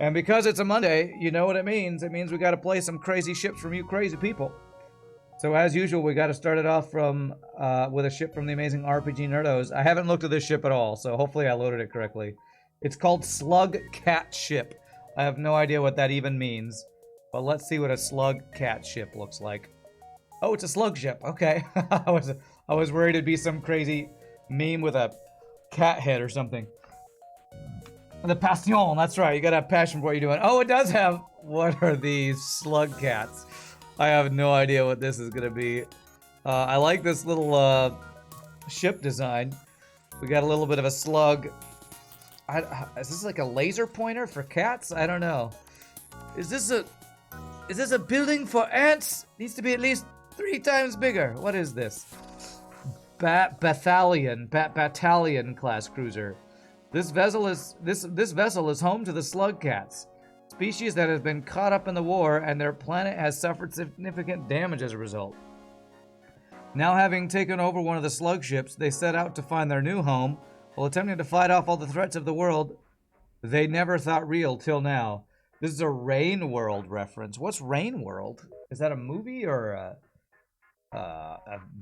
And because it's a Monday, you know what it means. It means we got to play some crazy ships from you crazy people. So as usual, we got to start it off from with a ship from the amazing RPGNerdos. I haven't looked at this ship at all, so hopefully I loaded it correctly. It's called Slugcat Ship. I have no idea what that even means, but let's see what a Slugcat ship looks like. Oh, it's a slug ship. Okay, I was worried it'd be some crazy meme with a cat head or something. The passion, that's right. You gotta have passion for what you're doing. Oh, it does have. What are these slug cats? I have no idea what this is gonna be. I like this little ship design. We got a little bit of a slug. Is this like a laser pointer for cats? I don't know. Is this a building for ants? Needs to be at least 3 times bigger. What is this? Battalion class cruiser. This vessel is home to the Slugcats, species that has been caught up in the war, and their planet has suffered significant damage as a result. Now, having taken over one of the slug ships, they set out to find their new home while attempting to fight off all the threats of the world they never thought real till now. This is a Rain World reference. What's Rain World? Is that a movie or a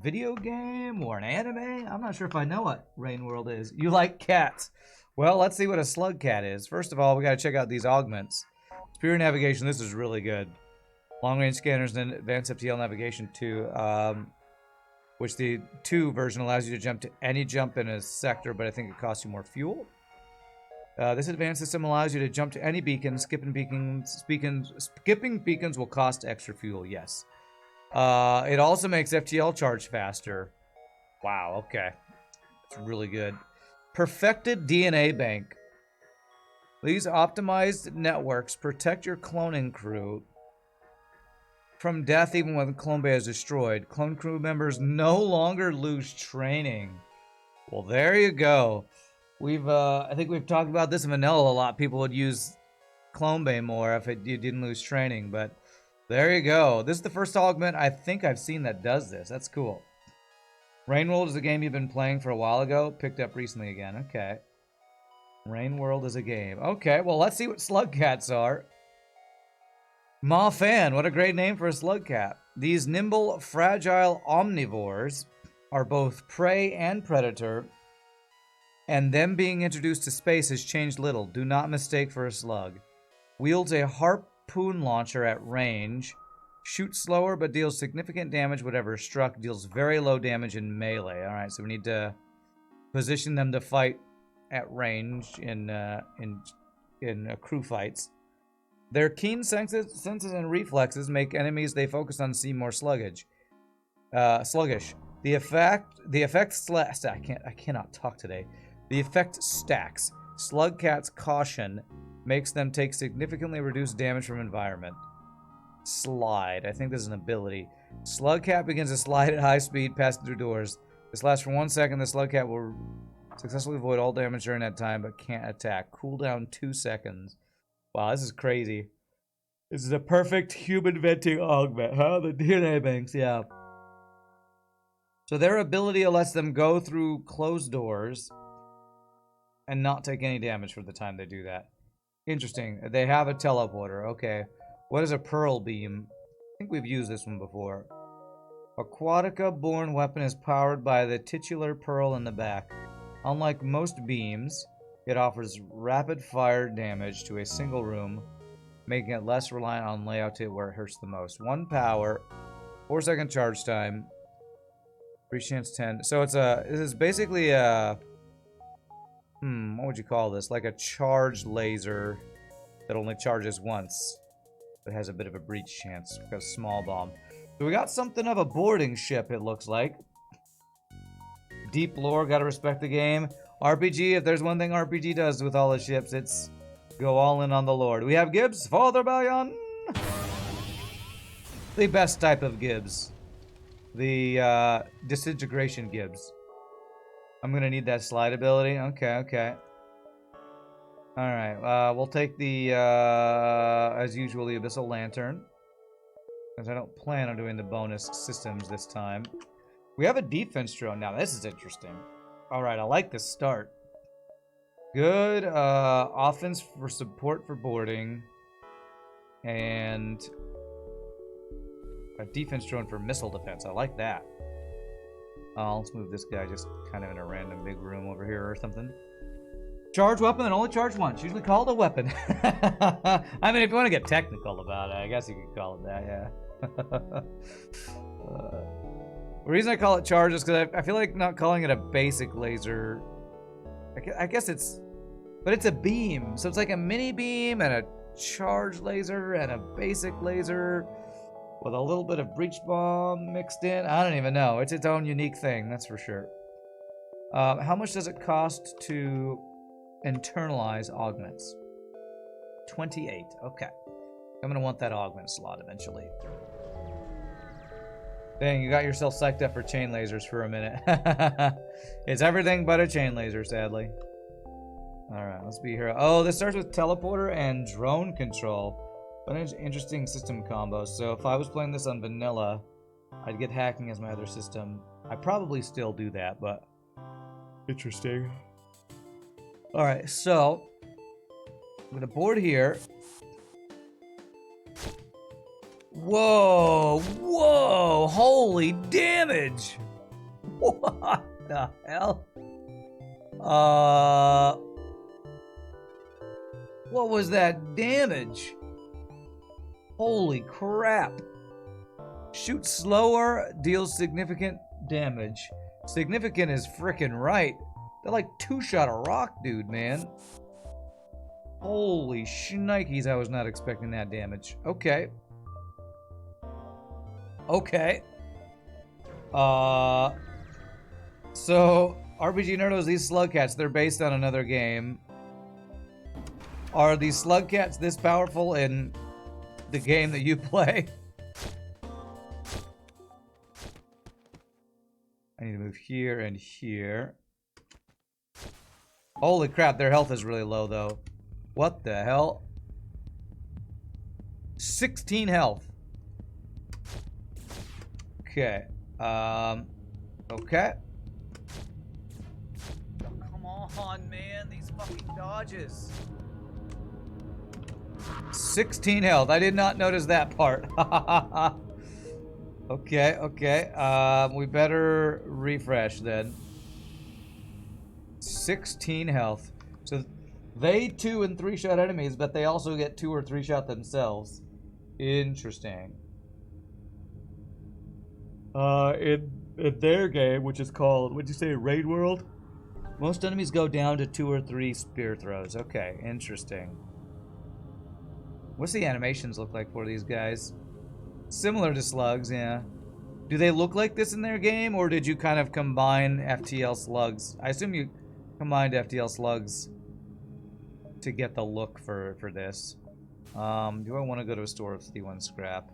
video game or an anime? I'm not sure if I know what Rain World is. You like cats. Well, let's see what a slug cat is. First of all, we got to check out these augments. Superior navigation, this is really good. Long-range scanners and advanced FTL navigation 2, which the 2 version allows you to jump to any jump in a sector, but I think it costs you more fuel. This advanced system allows you to jump to any beacon. Skipping beacons will cost extra fuel, yes. It also makes FTL charge faster. Wow, okay. It's really good. Perfected DNA bank. These optimized networks protect your cloning crew from death even when the clone bay is destroyed. Clone crew members no longer lose training. Well, there you go. I think we've talked about this in vanilla a lot. People would use clone bay more if you didn't lose training, but there you go. This is the first augment I think I've seen that does this. That's cool. Rain World is a game you've been playing for a while ago. Picked up recently again. Okay. Rain World is a game. Okay, well, let's see what slug cats are. Ma Fan, what a great name for a slug cat. These nimble, fragile omnivores are both prey and predator, and them being introduced to space has changed little. Do not mistake for a slug. Wields a harpoon launcher at range. Shoots slower, but deals significant damage whatever is struck. Deals very low damage in melee. Alright, so we need to position them to fight at range in crew fights. Their keen senses and reflexes make enemies they focus on seem more sluggish. The effect I cannot talk today. The effect stacks. Slugcat's caution makes them take significantly reduced damage from environment. Slide. I think this is an ability. Slugcat begins to slide at high speed, passing through doors. This lasts for 1 second. The Slugcat will successfully avoid all damage during that time, but can't attack. Cooldown 2 seconds. Wow, this is crazy. This is a perfect human venting augment, huh? The DNA banks, yeah. So their ability lets them go through closed doors and not take any damage for the time they do that. Interesting. They have a teleporter. Okay. What is a pearl beam? I think we've used this one before. Aquatica-born weapon is powered by the titular pearl in the back. Unlike most beams, it offers rapid fire damage to a single room, making it less reliant on layout to where it hurts the most. 1 power, 4-second charge time, 3 chance 10. So this is basically a, what would you call this? Like a charged laser that only charges once, but has a bit of a breach chance because small bomb. So we got something of a boarding ship, it looks like. Deep lore, gotta respect the game. RPG, if there's one thing RPG does with all the ships, it's go all in on the lore. We have Gibbs for the rebellion. The best type of Gibbs. The disintegration Gibbs. I'm gonna need that slide ability. Okay. Alright, we'll take the, as usual, the Abyssal Lantern. Because I don't plan on doing the bonus systems this time. We have a defense drone now. This is interesting. Alright, I like this start. Good offense for support for boarding. And a defense drone for missile defense. I like that. Let's move this guy just kind of in a random big room over here or something. Charge weapon and only charge once. Usually called a weapon. I mean, if you want to get technical about it, I guess you could call it that, yeah. The reason I call it charge is because I feel like not calling it a basic laser. I guess it's... But it's a beam. So it's like a mini beam and a charge laser and a basic laser with a little bit of breach bomb mixed in. I don't even know. It's its own unique thing, that's for sure. How much does it cost to internalize augments? 28. Okay. I'm going to want that augment slot eventually. Dang, you got yourself psyched up for chain lasers for a minute. It's everything but a chain laser, sadly. Alright, let's be here. Oh, this starts with teleporter and drone control. But an interesting system combo. So if I was playing this on vanilla, I'd get hacking as my other system. I probably still do that, but interesting. Alright, so I'm gonna board here. Whoa, whoa, holy damage! What the hell? What was that damage? Holy crap. Shoot slower, deals significant damage. Significant is frickin' right. They're like two-shot a rock, dude, man. Holy shnikes, I was not expecting that damage. Okay. Okay. So, RPGNerdos, these Slugcats, they're based on another game. Are these Slugcats this powerful in the game that you play? I need to move here and here. Holy crap, their health is really low, though. What the hell? 16 health. Okay. Okay. Oh, come on, man. These fucking dodges. 16 health. I did not notice that part. Okay, okay. We better refresh then. 16 health. So they 2- and 3-shot enemies, but they also get 2- or 3-shot themselves. Interesting. In their game, which is called, what'd you say, Raid World? Most enemies go down to 2 or 3 spear throws. Okay, interesting. What's the animations look like for these guys? Similar to slugs, yeah. Do they look like this in their game, or did you kind of combine FTL slugs? I assume you combined FTL slugs to get the look for this. Do I want to go to a store of C1 scrap?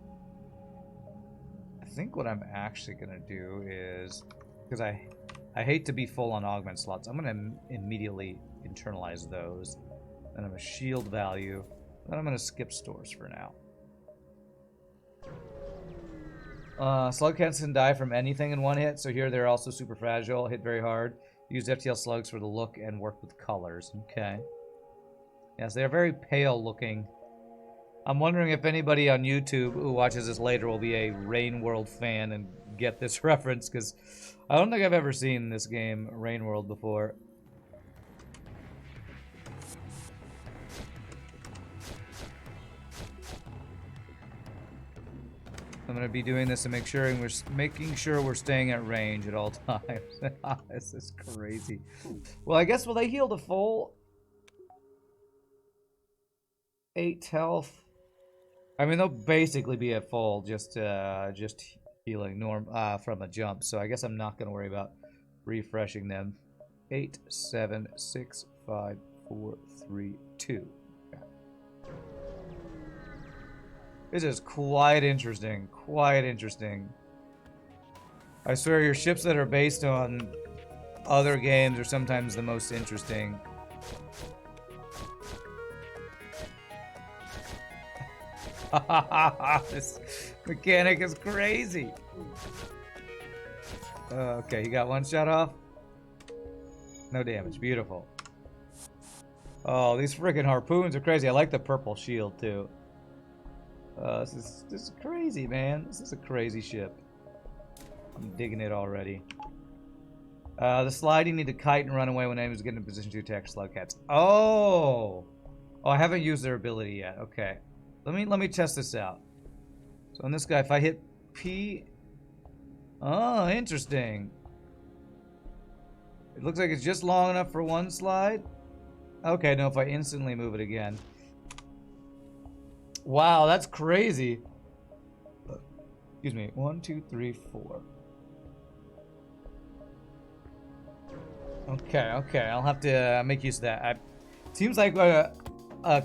I think what I'm actually gonna do is, because I hate to be full on augment slots, I'm gonna immediately internalize those. Then I'm a shield value. Then I'm gonna skip stores for now. Slugcats can die from anything in one hit, so here they're also super fragile, hit very hard. Use FTL slugs for the look and work with colors. Okay. Yes, they're very pale looking. I'm wondering if anybody on YouTube who watches this later will be a Rain World fan and get this reference, because I don't think I've ever seen this game, Rain World, before. I'm gonna be doing this and making sure we're staying at range at all times. This is crazy. Well, I guess will they heal the full 8 health? I mean, they'll basically be at full, just healing from a jump. So I guess I'm not gonna worry about refreshing them. 8, 7, 6, 5, 4, 3, 2. This is quite interesting. Quite interesting. I swear your ships that are based on other games are sometimes the most interesting. This mechanic is crazy. Okay, he got one shot off. No damage. Beautiful. Oh, these freaking harpoons are crazy. I like the purple shield too. This is crazy, man. This is a crazy ship. I'm digging it already. The slide, you need to kite and run away when enemies get in position to attack slugcats. Oh! Oh, I haven't used their ability yet. Okay. Let me test this out. So on this guy, if I hit P... Oh, interesting. It looks like it's just long enough for one slide. Okay, no, if I instantly move it again. Wow, that's crazy. Excuse me. 1, 2, 3, 4. Okay. I'll have to make use of that. Seems like a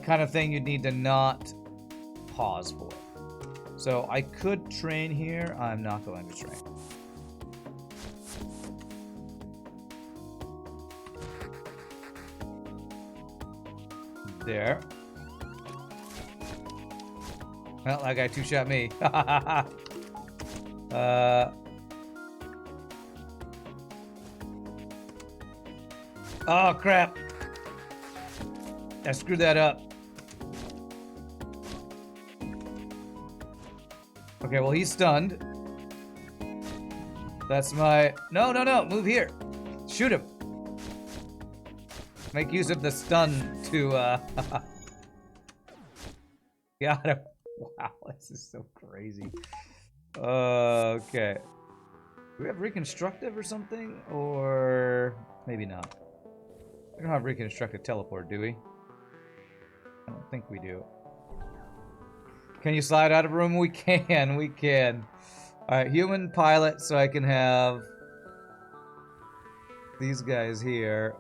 kind of thing you'd need to not pause for. So I could train here. I'm not going to train. There. Well, that guy two-shot me. Oh, crap. I screwed that up. Okay, well, he's stunned. That's my... No. Move here. Shoot him. Make use of the stun to, Got him. Wow, this is so crazy. Okay. Do we have reconstructive or something? Or... maybe not. We don't have reconstructive teleport, do we? I don't think we do. Can you slide out of a room? We can. Alright, human pilot, so I can have these guys here.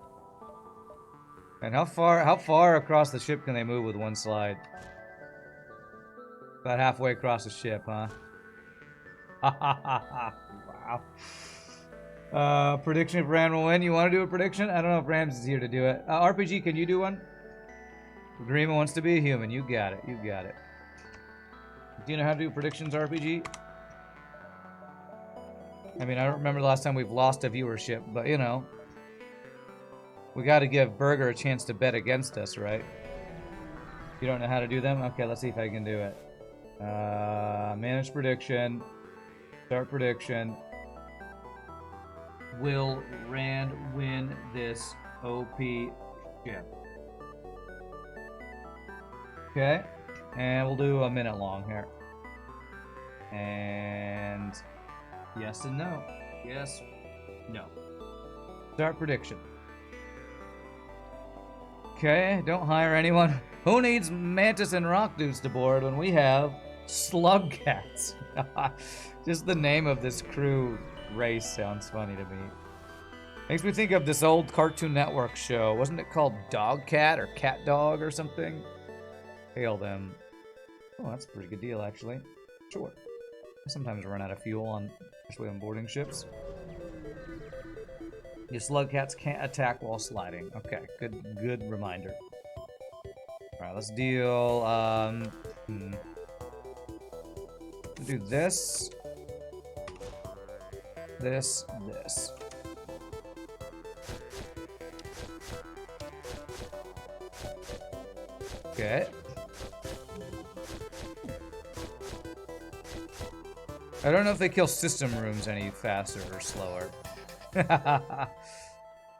And how far across the ship can they move with one slide? About halfway across the ship, huh? Wow. Prediction if Rand will win. You want to do a prediction? I don't know if Rams is here to do it. RPG, can you do one? Grima wants to be a human. You got it. Do you know how to do predictions, RPG? I mean, I don't remember the last time we've lost a viewership, but you know. We got to give Burger a chance to bet against us, right? You don't know how to do them? Okay, let's see if I can do it. Manage prediction. Start prediction. Will Rand win this OP ship? Okay. And we'll do a minute long here. And yes and no. Yes. No. Start prediction. Okay, don't hire anyone. Who needs mantis and rock dudes to board when we have slugcats? Just the name of this crew race sounds funny to me. Makes me think of this old Cartoon Network show. Wasn't it called Dog Cat or Cat Dog or something? Hail them. Oh, that's a pretty good deal, actually. Sure. I sometimes run out of fuel especially on boarding ships. Your slugcats can't attack while sliding. Okay, good reminder. Alright, let's deal, do this. This. Okay. I don't know if they kill system rooms any faster or slower.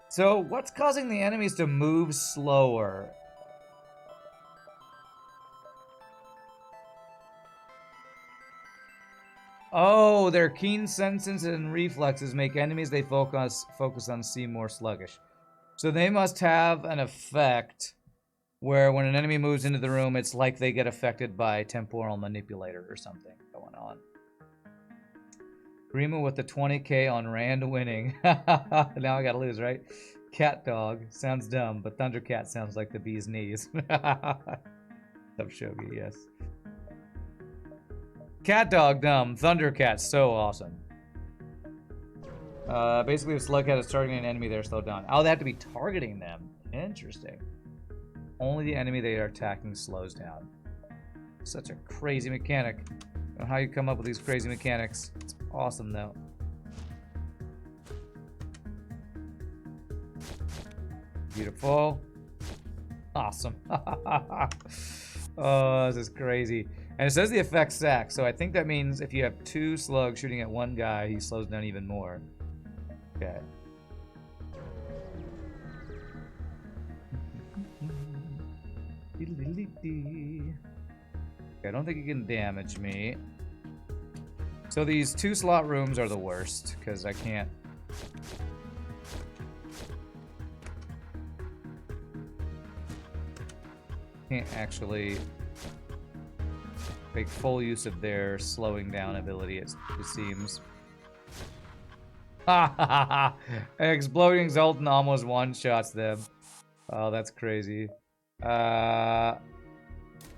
So, what's causing the enemies to move slower? Oh, their keen senses and reflexes make enemies they focus on seem more sluggish. So they must have an effect where when an enemy moves into the room, it's like they get affected by temporal manipulator or something going on. Grima with the 20k on Rand winning. Now I gotta lose, right? Cat dog. Sounds dumb, but Thundercat sounds like the bee's knees. Tough shogi, yes. Cat dog dumb. Thundercat so awesome. Basically, if Slugcat is targeting an enemy, they're slowed down. Oh, they have to be targeting them. Interesting. Only the enemy they are attacking slows down. Such a crazy mechanic. I don't know how you come up with these crazy mechanics. It's awesome, though. Beautiful. Awesome. Oh, this is crazy. And it says the effect sack, so I think that means if you have 2 slugs shooting at one guy, he slows down even more. Okay. Okay, I don't think he can damage me. So these 2 slot rooms are the worst, because I can't... actually make full use of their slowing down ability, it seems. Exploding Zoltan almost one-shots them. Oh, that's crazy. Okay,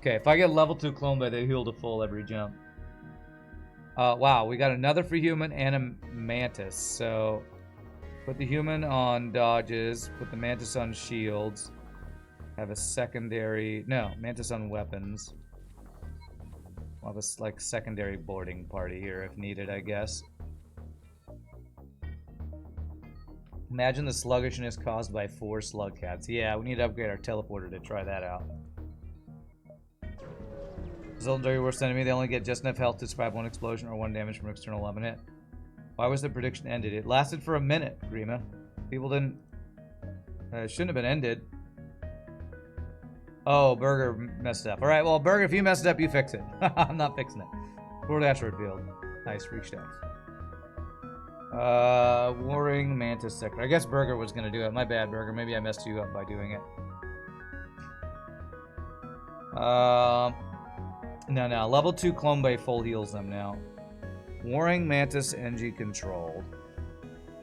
if I get level 2 clone by, they heal to full every jump. Wow, we got another for human and a mantis. So, put the human on dodges, put the mantis on shields. Have a secondary... No, mantis on weapons. We'll have a, like, secondary boarding party here if needed, I guess. Imagine the sluggishness caused by 4 slugcats. Yeah, we need to upgrade our teleporter to try that out. Zoltan are your worst enemy. They only get just enough health to survive 1 explosion or 1 damage from external weapon hit. Why was the prediction ended? It lasted for a minute, Grima. People didn't... it shouldn't have been ended. Oh, Burger messed up. Alright, well, Burger, if you messed up, you fix it. I'm not fixing it. World Asteroid Field. Nice, reached out. Warring Mantis Sector. I guess Burger was going to do it. My bad, Burger. Maybe I messed you up by doing it. No. Level 2 Clone Bay full heals them now. Warring Mantis NG controlled.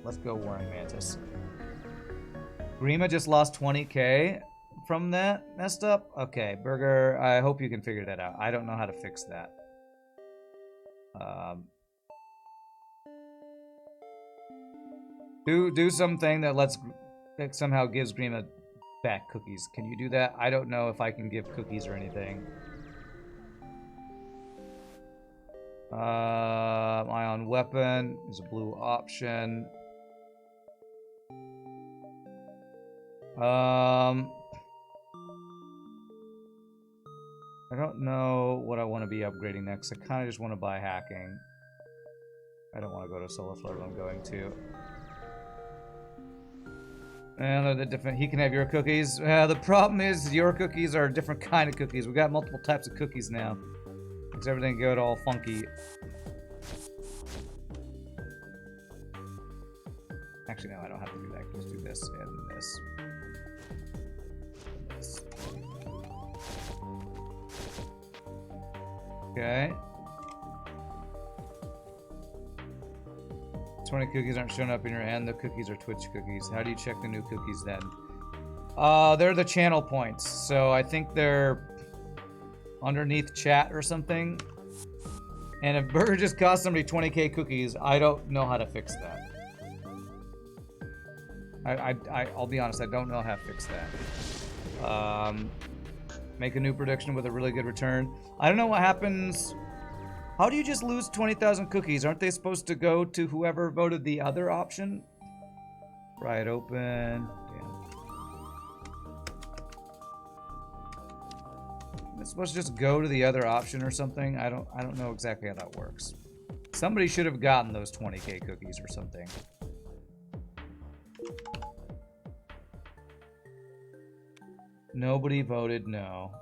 Let's go Warring Mantis. Grima just lost 20k from that. Messed up? Okay, Burger, I hope you can figure that out. I don't know how to fix that. Do something that somehow gives Grima back cookies. Can you do that? I don't know if I can give cookies or anything. Ion weapon is a blue option. I don't know what I want to be upgrading next. I kind of just want to buy hacking. I don't want to go to Solar Flare, but I'm going to. And the different, he can have your cookies. The problem is your cookies are a different kind of cookies. We got multiple types of cookies now. Makes everything go all funky. Actually, no, I don't have to do that. Let's do this and this. Okay. 20 cookies aren't showing up in your end. The cookies are Twitch cookies. How do you check the new cookies then? They're the channel points. So I think they're underneath chat or something. And if Burger just cost somebody 20k cookies, I don't know how to fix that. I'll be honest, I don't know how to fix that. Make a new prediction with a really good return. I don't know what happens. How do you just lose 20,000 cookies? Aren't they supposed to go to whoever voted the other option? Right, open. Damn. It's supposed to just go to the other option or something. I don't know exactly how that works. Somebody should have gotten those 20k cookies or something. Nobody voted no.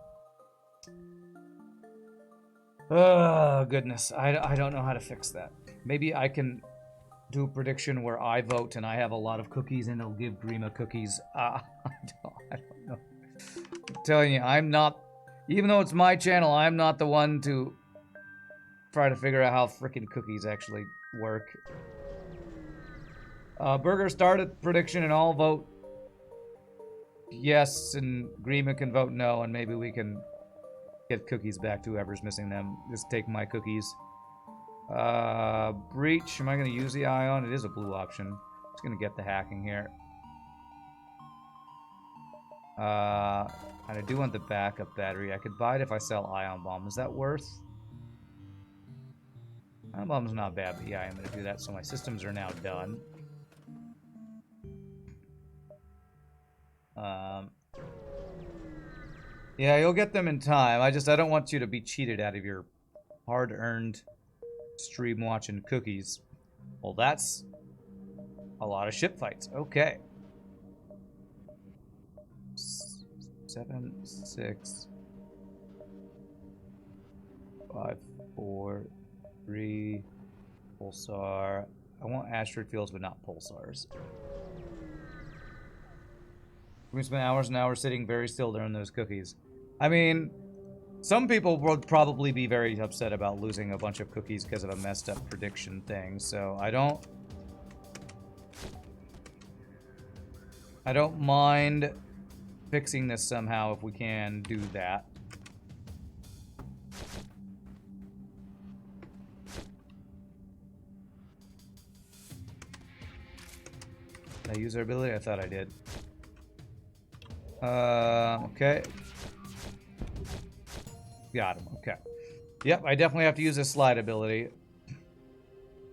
Oh, goodness. I don't know how to fix that. Maybe I can do a prediction where I vote and I have a lot of cookies and it'll give Grima cookies. I don't know. I'm telling you, I'm not... Even though it's my channel, I'm not the one to try to figure out how freaking cookies actually work. Burger started prediction and I'll vote yes, and Grima can vote no, and maybe we can get cookies back to whoever's missing them. Just take my cookies. Breach, am I going to use the ion? It is a blue option. Just going to get the hacking here. And I do want the backup battery. I could buy it if I sell ion bomb. Is that worth? Ion bomb's not bad, but yeah, I'm going to do that. So my systems are now done. Yeah, you'll get them in time. I don't want you to be cheated out of your hard-earned stream watching cookies. Well, that's a lot of ship fights. Okay. 7, 6, 5, 4, 3, pulsar. I want asteroid fields, but not pulsars. We spent hours and hours sitting very still during those cookies. I mean, some people would probably be very upset about losing a bunch of cookies because of a messed up prediction thing, so I don't mind fixing this somehow if we can do that. Did I use our ability? I thought I did. Okay. Got him. Okay. Yep, I definitely have to use this slide ability.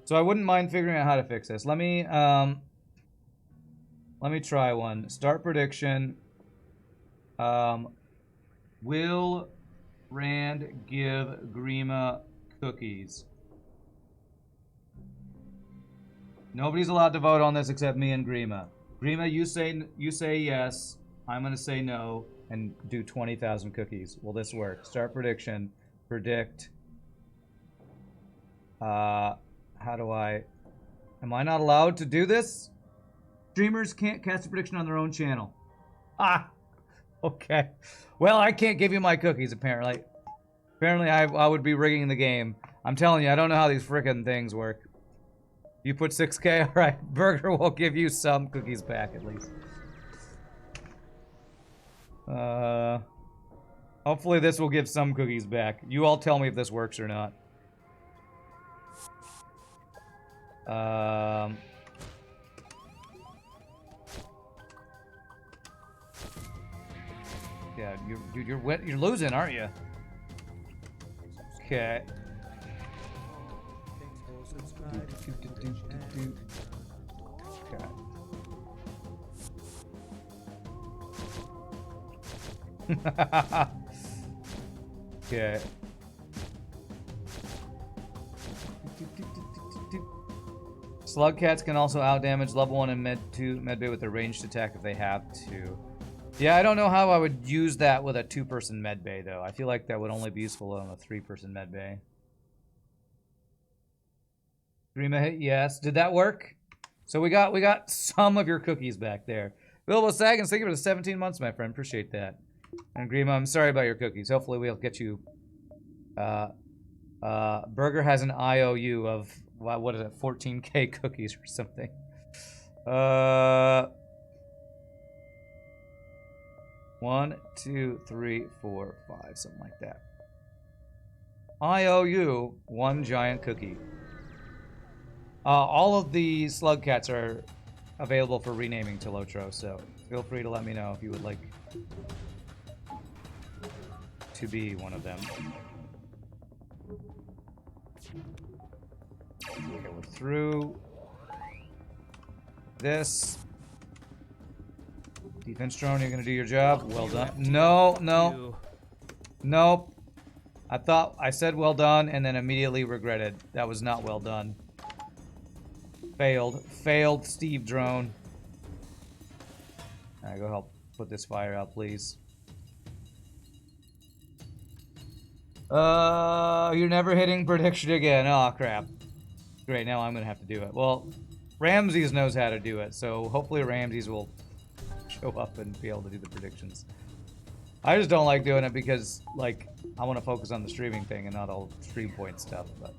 So I wouldn't mind figuring out how to fix this. Let me try one. Start prediction. Will Rand give Grima cookies? Nobody's allowed to vote on this except me and Grima. Grima, you say yes. I'm gonna say no and do 20,000 cookies. Will this work? Start prediction. Predict. How do I... Am I not allowed to do this? Streamers can't cast a prediction on their own channel. Ah! Okay. Well, I can't give you my cookies, apparently. Apparently, I would be rigging the game. I'm telling you, I don't know how these frickin' things work. You put 6K? Alright, Burger will give you some cookies back, at least. Hopefully this will give some cookies back. You all tell me if this works or not. Yeah, you're losing, aren't you? Okay. Okay. Slugcats can also outdamage level 1 and medbay with a ranged attack if they have to. Yeah, I don't know how I would use that with a 2-person medbay though. I feel like that would only be useful on a 3-person medbay. Grima hit, yes. Did that work? So we got some of your cookies back there. Bilbo Saggins, thank you for the 17 months, my friend. Appreciate that. And Grima, I'm sorry about your cookies. Hopefully we'll get you... Burger has an IOU of, what is it, 14K cookies or something. 1, 2, 3, 4, 5, something like that. IOU, 1 giant cookie. All of the Slugcats are available for renaming to Lotro, so feel free to let me know if you would like to be one of them. Okay, we're through this. Defense drone, you're gonna do your job. Well done. No, no. Nope. I said well done and then immediately regretted. That was not well done. Failed. Failed Steve drone. Alright, go help put this fire out, please. You're never hitting prediction again. Oh, crap. Great, now I'm gonna have to do it. Well, Ramses knows how to do it, so hopefully Ramses will show up and be able to do the predictions. I just don't like doing it because, like, I want to focus on the streaming thing and not all stream point stuff, but...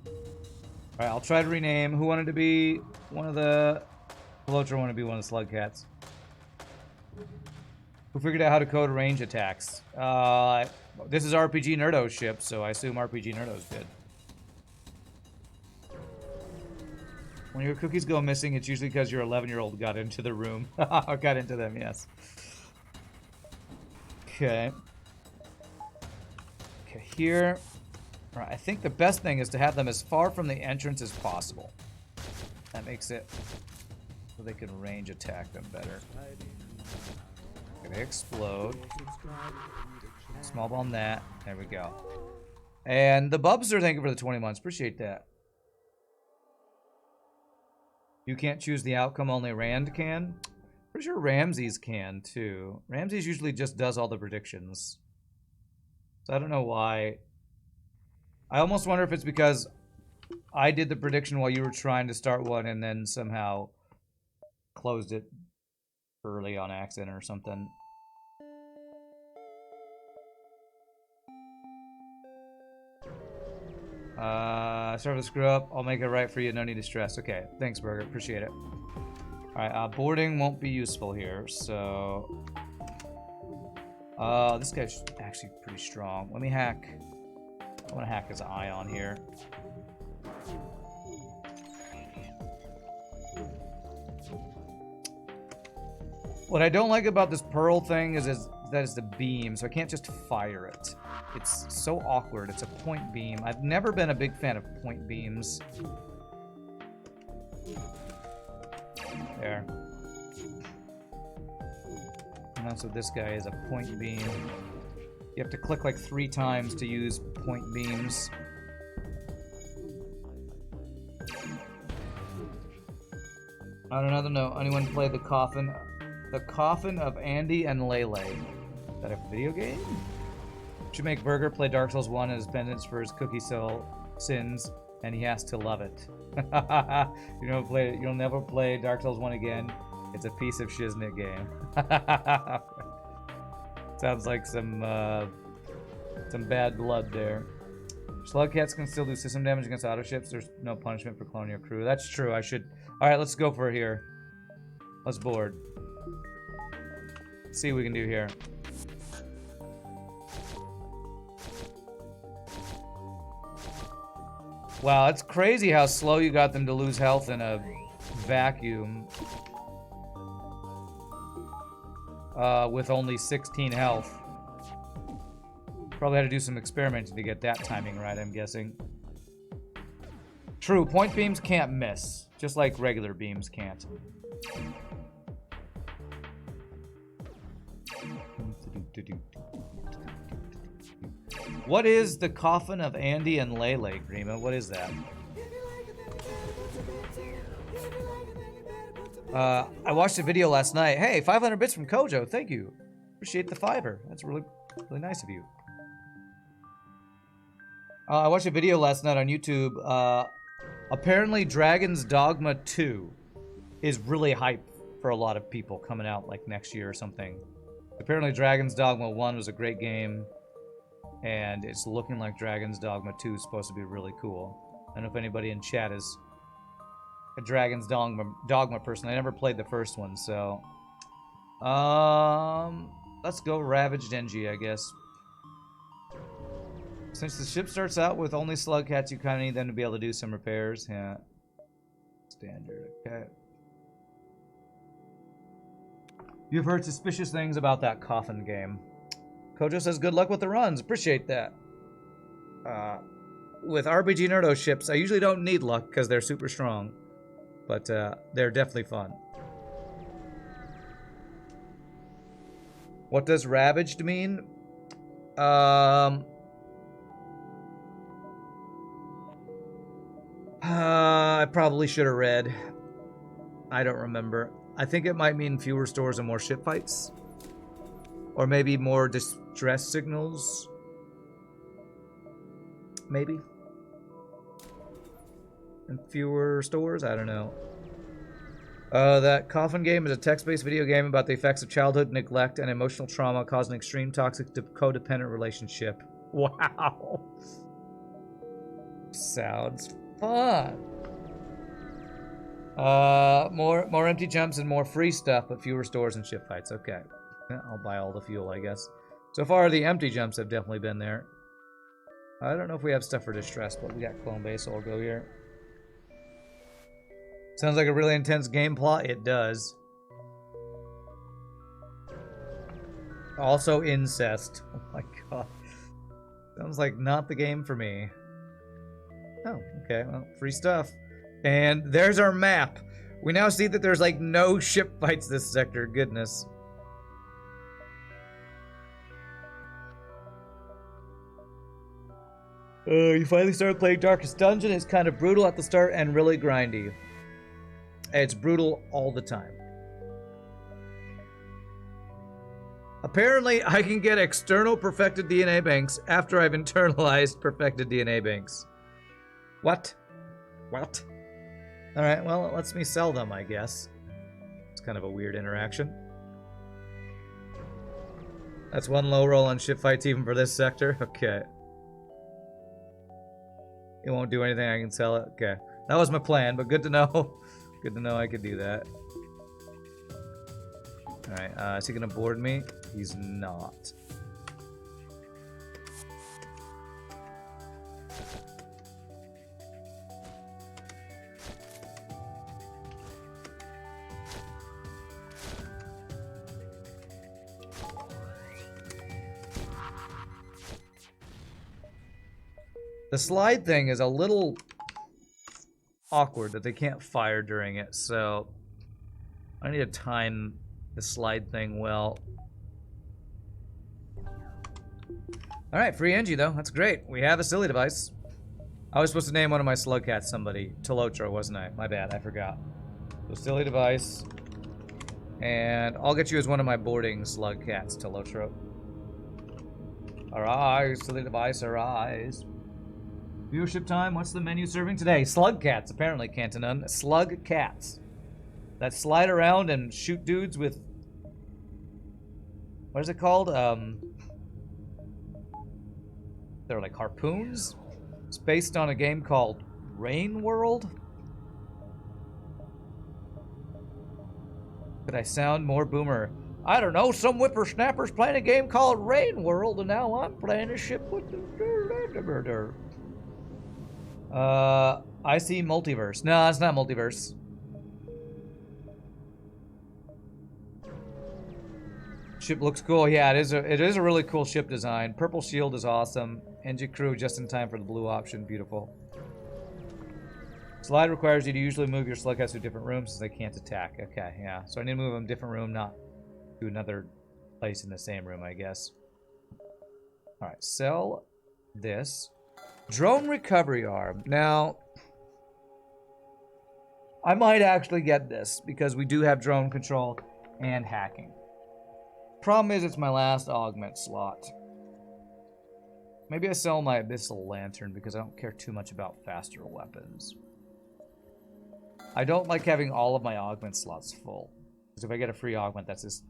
Alright, I'll try to rename. Who wanted to be one of the... Velotra wanted to be one of the Slugcats. Who figured out how to code range attacks? This is RPGNerdos ship, so I assume RPGNerdos did. When your cookies go missing, it's usually because your 11-year-old got into the room. Got into them, yes. Okay. Okay, here. All right, I think the best thing is to have them as far from the entrance as possible. That makes it so they can range attack them better. Okay, they explode. Small ball net. There we go. And the Bubster, thank you for the 20 months. Appreciate that. You can't choose the outcome, only Rand can. Pretty sure Ramses can, too. Ramses usually just does all the predictions. So I don't know why. I almost wonder if it's because I did the prediction while you were trying to start one and then somehow closed it early on accident or something. Sorry to screw up. I'll make it right for you. No need to stress. Okay. Thanks, Burger. Appreciate it. Alright, boarding won't be useful here, so... this guy's actually pretty strong. Let me hack... I want to hack his eye on here. What I don't like about this pearl thing is that it's the beam, so I can't just fire it. It's so awkward. It's a point beam. I've never been a big fan of point beams. There. And that's what this guy is, a point beam. You have to click like 3 times to use point beams. On another note, anyone play the coffin of Andy and Lele? Is that a video game? Should make Burger play Dark Souls 1 as penance for his cookie sins, and he has to love it. You'll never play Dark Souls 1 again. It's a piece of shiznit game. Sounds like some bad blood there. Slugcats can still do system damage against auto ships. There's no punishment for cloning your crew. That's true. I should. All right, let's go for it here. Let's board. Let's see what we can do here. Wow, it's crazy how slow you got them to lose health in a vacuum. With only 16 health. Probably had to do some experimenting to get that timing right, I'm guessing. True, point beams can't miss. Just like regular beams can't. What is the coffin of Andy and Lele, Grima? What is that? I watched a video last night. Hey, 500 bits from Kojo. Thank you. Appreciate the $5. That's really nice of you. I watched a video last night on YouTube. Apparently, Dragon's Dogma 2 is really hype for a lot of people coming out like next year or something. Apparently, Dragon's Dogma 1 was a great game, and it's looking like Dragon's Dogma 2 is supposed to be really cool. I don't know if anybody in chat is a Dragon's Dogma person. I never played the first one, so... let's go Ravaged NG, I guess. Since the ship starts out with only Slugcats, you kind of need them to be able to do some repairs. Yeah. Standard, okay. You've heard suspicious things about that coffin game. Kojo says good luck with the runs. Appreciate that. With RPGNerdos ships, I usually don't need luck because they're super strong. But they're definitely fun. What does Ravaged mean? I probably should have read. I don't remember. I think it might mean fewer stores and more ship fights. Or maybe more distress signals. Maybe. And fewer stores? I don't know. That coffin game is a text-based video game about the effects of childhood neglect and emotional trauma causing an extreme toxic codependent relationship. Wow. Sounds fun. More empty jumps and more free stuff, but fewer stores and ship fights. Okay. Yeah, I'll buy all the fuel, I guess. So far, the empty jumps have definitely been there. I don't know if we have stuff for distress, but we got clone base, so I'll go here. Sounds like a really intense game plot. It does. Also incest. Oh my god. Sounds like not the game for me. Oh, okay. Well, free stuff. And there's our map. We now see that there's like no ship fights this sector. Goodness. You finally started playing Darkest Dungeon. It's kind of brutal at the start and really grindy. It's brutal all the time. Apparently, I can get external perfected DNA banks after I've internalized perfected DNA banks. What? What? Alright, well, it lets me sell them, I guess. It's kind of a weird interaction. That's one low roll on ship fights even for this sector. Okay. It won't do anything, I can sell it. Okay. That was my plan, but good to know. Good to know I could do that. Alright, is he gonna board me? He's not. The slide thing is a little awkward that they can't fire during it, so I need to time the slide thing well. Alright, free Engie though, that's great. We have a silly device. I was supposed to name one of my Slugcats somebody. Tolotro, wasn't I? My bad, I forgot. So silly device. And I'll get you as one of my boarding Slugcats, Tolotro. Arise, silly device, arise. Viewership time, what's the menu serving today? Slugcats, apparently, Cantonon. Slugcats. That slide around and shoot dudes with... What is it called? They're like harpoons? It's based on a game called Rain World? Could I sound more boomer? I don't know, some whippersnapper's playing a game called Rain World, and now I'm playing a ship with the... I see multiverse. No, it's not multiverse. Ship looks cool. Yeah, it is a really cool ship design. Purple shield is awesome. Engine crew just in time for the blue option. Beautiful. Slide requires you to usually move your slugcats to different rooms so they can't attack. Okay, yeah. So I need to move them different room, not to another place in the same room, I guess. Alright, sell this. Drone recovery arm. Now, I might actually get this because we do have drone control and hacking. Problem is, it's my last augment slot. Maybe I sell my Abyssal Lantern because I don't care too much about faster weapons. I don't like having all of my augment slots full. Because if I get a free augment, that's just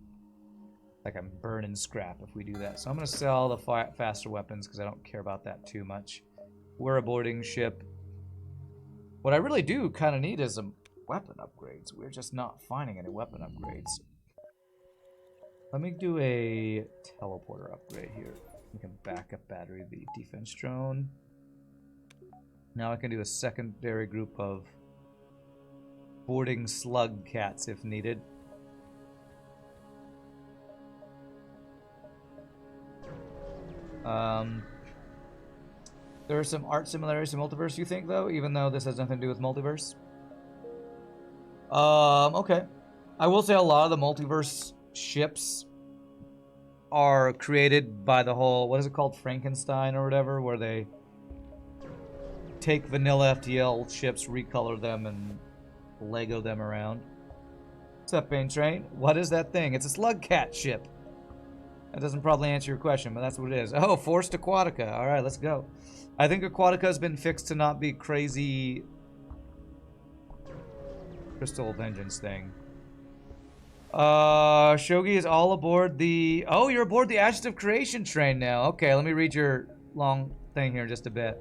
like I'm burning scrap if we do that. So I'm going to sell the faster weapons because I don't care about that too much. We're a boarding ship. What I really do kind of need is some weapon upgrades. We're just not finding any weapon upgrades. Let me do a teleporter upgrade here. We can backup battery the defense drone. Now I can do a secondary group of boarding slug cats if needed. There are some art similarities to Multiverse, you think, though? Even though this has nothing to do with Multiverse? Okay. I will say a lot of the Multiverse ships are created by the whole, what is it called, Frankenstein or whatever, where they take vanilla FTL ships, recolor them, and Lego them around. What's up, Pain Train? What is that thing? It's a Slugcat ship. That doesn't probably answer your question, but that's what it is. Oh, Forced Aquatica. Alright, let's go. I think Aquatica has been fixed to not be crazy Crystal Vengeance thing. Shogi is all aboard the... Oh, you're aboard the Ashes of Creation train now. Okay, let me read your long thing here just a bit.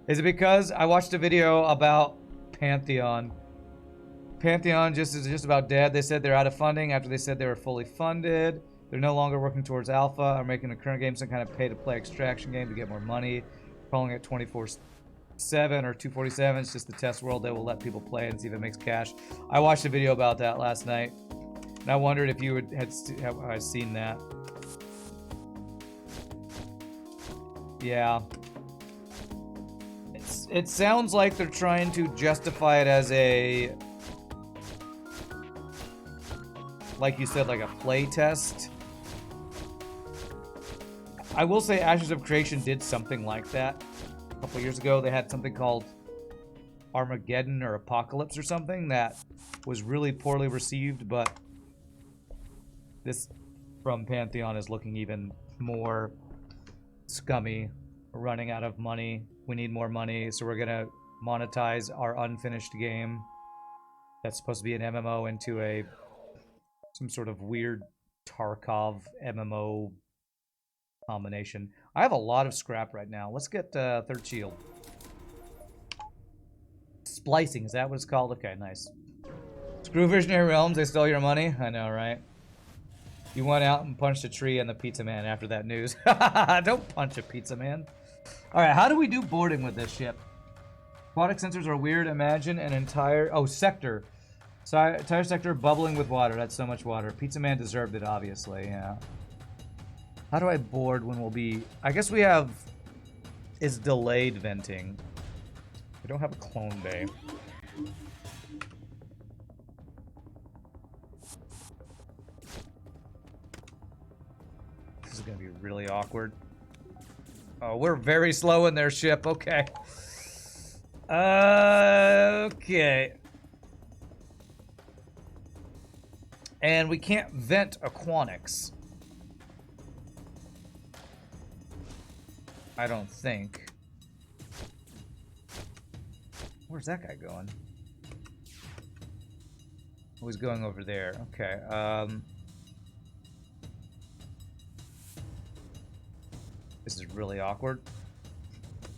Is it because I watched a video about Pantheon? Pantheon is just about dead. They said they're out of funding after they said they were fully funded. They're no longer working towards alpha, are making the current game some kind of pay-to-play extraction game to get more money. Calling it 24/7 or 247. It's just the test world that will let people play and see if it makes cash. I watched a video about that last night, and I wondered if you had seen that. Yeah. It sounds like they're trying to justify it as a... like you said, like a play test. I will say Ashes of Creation did something like that. A couple years ago, they had something called Armageddon or Apocalypse or something that was really poorly received, but this from Pantheon is looking even more scummy. We're running out of money. We need more money, so we're gonna monetize our unfinished game that's supposed to be an MMO into some sort of weird Tarkov MMO combination. I have a lot of scrap right now. Let's get third shield. Splicing, is that what it's called? Okay, nice. Screw Visionary Realms, they stole your money? I know, right? You went out and punched a tree and the pizza man after that news. Don't punch a pizza man. Alright, how do we do boarding with this ship? Aquatic sensors are weird. Imagine an entire... Oh, sector. So, entire sector bubbling with water. That's so much water. Pizza man deserved it, obviously, yeah. How do I board when we'll be... I guess we have... is delayed venting. We don't have a clone bay. This is gonna be really awkward. Oh, we're very slow in their ship. Okay. Okay. And we can't vent aquanics. I don't think. Where's that guy going? Oh, he's going over there. Okay. This is really awkward.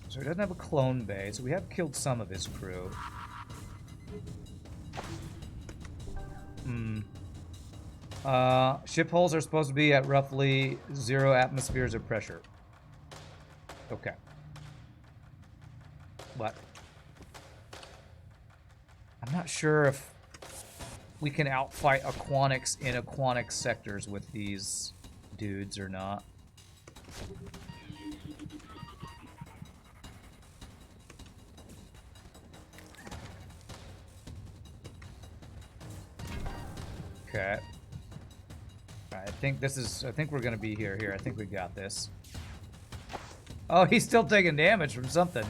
So he doesn't have a clone bay, so we have killed some of his crew. Ship hulls are supposed to be at roughly 0 atmospheres of pressure. Okay. What? I'm not sure if we can outfight aquanics in aquanic sectors with these dudes or not. Okay. I think this is... I think we're gonna be here. I think we got this. Oh, he's still taking damage from something.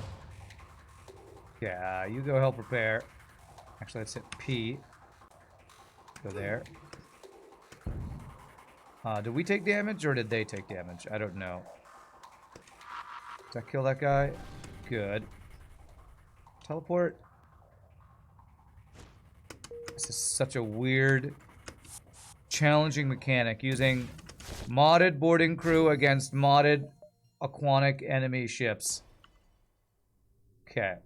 Yeah, you go help repair. Actually, let's hit P. Go there. Did we take damage or did they take damage? I don't know. Did I kill that guy? Good. Teleport. This is such a weird, challenging mechanic. Using modded boarding crew against modded aquatic enemy ships. Okay.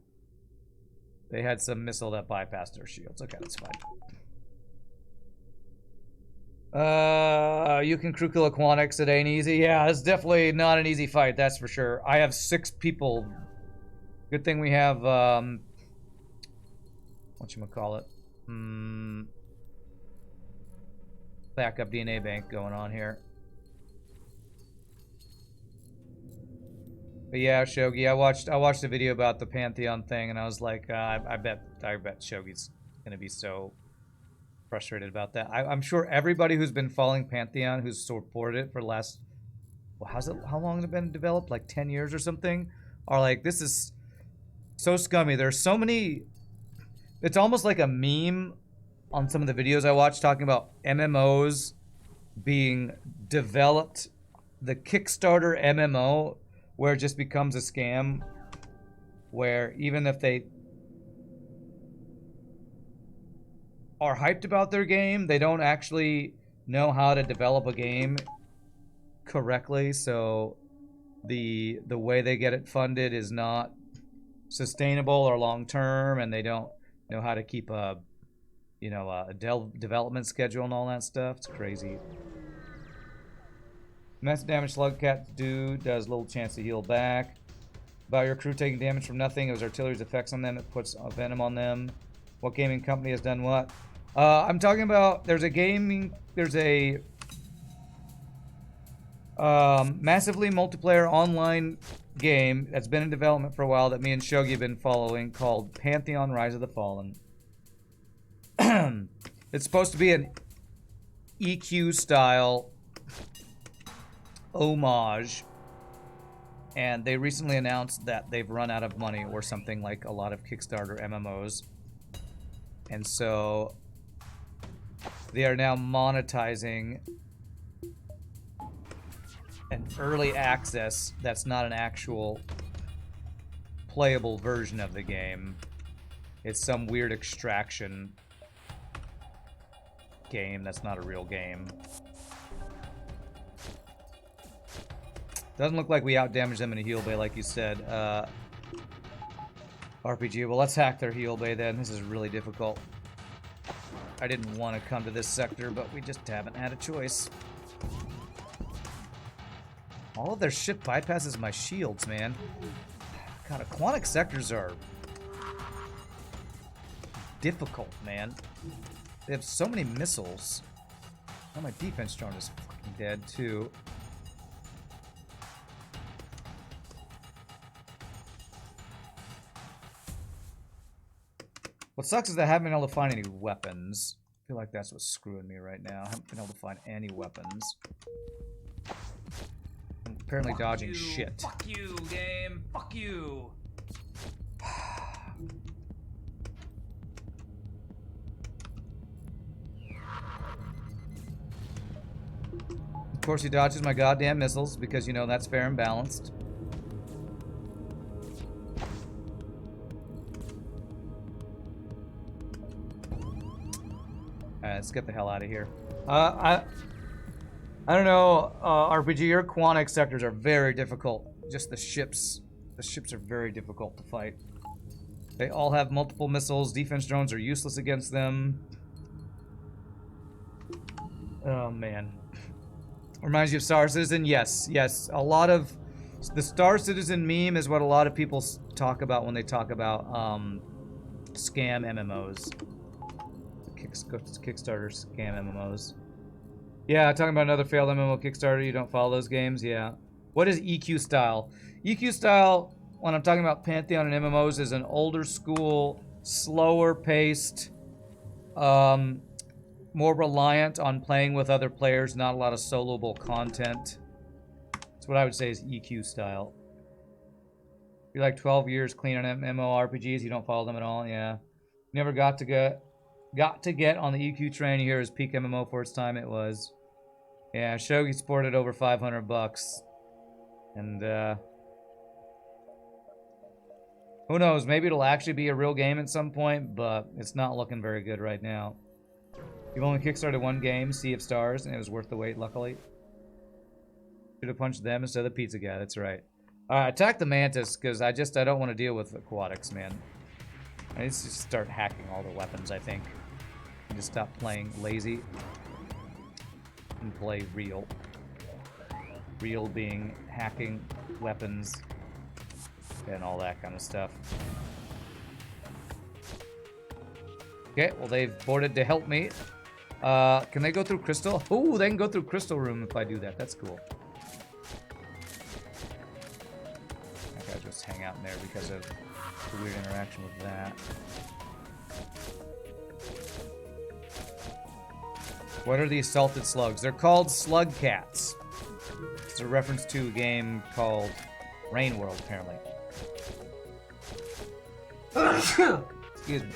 They had some missile that bypassed their shields. Okay, that's fine. You can crew kill aquanics. It ain't easy. Yeah, it's definitely not an easy fight, that's for sure. I have 6 people. Good thing we have, whatchamacallit? Backup DNA bank going on here. But yeah, Shogi, I watched the video about the Pantheon thing, and I was like, I bet Shogi's gonna be so frustrated about that. I'm sure everybody who's been following Pantheon, who's supported it for the last, well, how long has it been developed? Like 10 years or something? Are like, this is so scummy. There's so many. It's almost like a meme on some of the videos I watched talking about MMOs being developed. The Kickstarter MMO, where it just becomes a scam, where even if they are hyped about their game, they don't actually know how to develop a game correctly, so the way they get it funded is not sustainable or long-term, and they don't know how to keep a development schedule and all that stuff. It's crazy. Massive damage Slugcat does little chance to heal back. About your crew taking damage from nothing. It was artillery's effects on them. It puts a venom on them. What gaming company has done what? I'm talking about, there's a massively multiplayer online game that's been in development for a while that me and Shogi have been following, called Pantheon Rise of the Fallen. It's supposed to be an EQ style homage And they recently announced that they've run out of money or something like a lot of Kickstarter MMOs. And so they are now monetizing an early access that's not an actual playable version of the game. It's some weird extraction game that's not a real game. Doesn't look like we outdamaged them in a heal bay like you said. RPG, well let's hack their heal bay then. This is really difficult. I didn't want to come to this sector, but we just haven't had a choice. All of their ship bypasses my shields, man. God, aquatic sectors are difficult, man. They have so many missiles. Oh, my defense drone is fucking dead, too. What sucks is that I haven't been able to find any weapons. I feel like that's what's screwing me right now. I haven't been able to find any weapons. I'm apparently dodging shit. Fuck you, game. Fuck you. Of course he dodges my goddamn missiles because, you know, that's fair and balanced. Alright, let's get the hell out of here. I don't know, RPG, your aquatic sectors are very difficult. Just the ships are very difficult to fight. They all have multiple missiles. Defense drones are useless against them. Oh, man. Reminds you of Star Citizen? Yes, yes. A lot of... The Star Citizen meme is what a lot of people talk about when they talk about scam MMOs. Kickstarter scam MMOs. Yeah, talking about another failed MMO Kickstarter. You don't follow those games? Yeah. What is EQ style? EQ style, when I'm talking about Pantheon and MMOs, is an older school, slower paced, more reliant on playing with other players, not a lot of soloable content. That's what I would say is EQ style. You're like 12 years clean on MMORPGs, you don't follow them at all? Yeah. Never got to get on the EQ train. Here is peak MMO for its time. It was. Yeah, Shogi sported over 500 bucks. And, who knows? Maybe it'll actually be a real game at some point, but it's not looking very good right now. You've only kickstarted one game, Sea of Stars, and it was worth the wait, luckily. Should have punched them instead of the pizza guy, that's right. Alright, attack the Mantis, because I don't want to deal with aquatics, man. I need to just start hacking all the weapons, I think. And just stop playing lazy. And play real. Real being hacking weapons and all that kind of stuff. Okay, well they've boarded to help me. Can they go through Crystal? Oh, they can go through Crystal Room if I do that. That's cool. I gotta just hang out in there because of the weird interaction with that. What are these salted slugs? They're called Slugcats. It's a reference to a game called Rain World, apparently. Excuse me.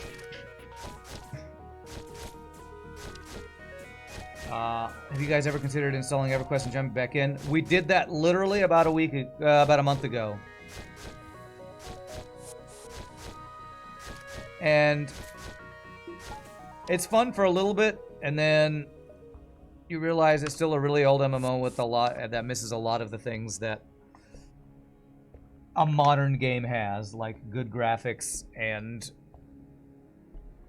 Have you guys ever considered installing EverQuest and jumping back in? We did that literally about a month ago. And it's fun for a little bit, and then you realize it's still a really old MMO with a lot that misses a lot of the things that a modern game has, like good graphics and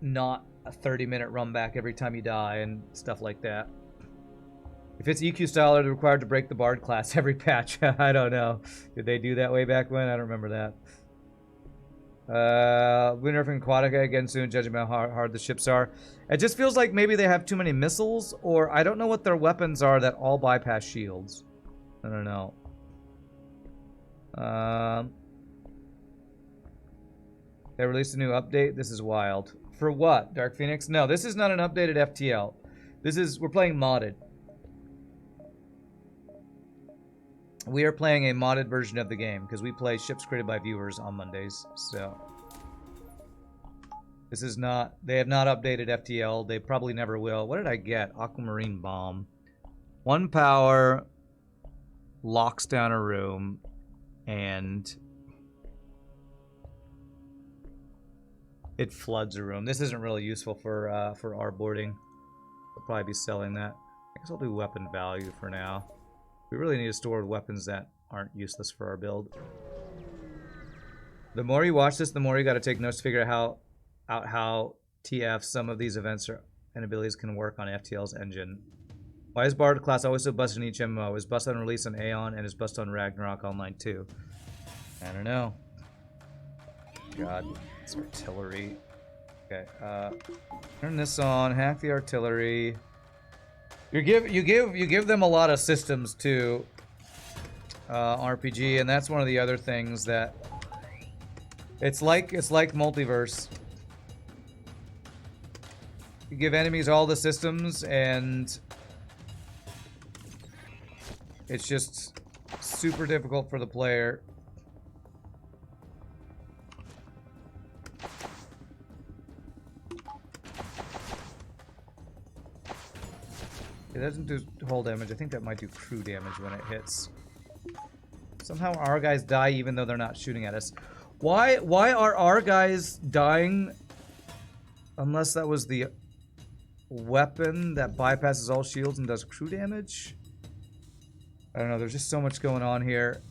not a 30-minute run back every time you die and stuff like that. If it's EQ style, are they required to break the Bard class every patch? I don't know. Did they do that way back when? I don't remember that. We're nerfing Aquatica again soon, judging by how hard the ships are. It just feels like maybe they have too many missiles, or I don't know what their weapons are that all bypass shields. I don't know. They released a new update. This is wild. For what? Dark Phoenix? No, this is not an updated FTL. This is, we're playing modded. We are playing a modded version of the game because we play ships created by viewers on Mondays. So this is not. They have not updated FTL. They probably never will. What did I get? Aquamarine bomb. 1 power. Locks down a room, and it floods a room. This isn't really useful for our boarding. We'll probably be selling that. I guess I'll do weapon value for now. We really need to store weapons that aren't useless for our build. The more you watch this, the more you got to take notes to figure out how TF some of these events and abilities can work on FTL's engine. Why is Bard class always so busted in each MMO? Is busted on release on Aeon and is busted on Ragnarok Online too? I don't know. God, it's artillery. Okay, turn this on. Hack the artillery. You give them a lot of systems to RPG, and that's one of the other things that it's like multiverse. You give enemies all the systems, and it's just super difficult for the player. It doesn't do hull damage. I think that might do crew damage when it hits. Somehow our guys die even though they're not shooting at us. Why are our guys dying? Unless that was the weapon that bypasses all shields and does crew damage? I don't know. There's just so much going on here.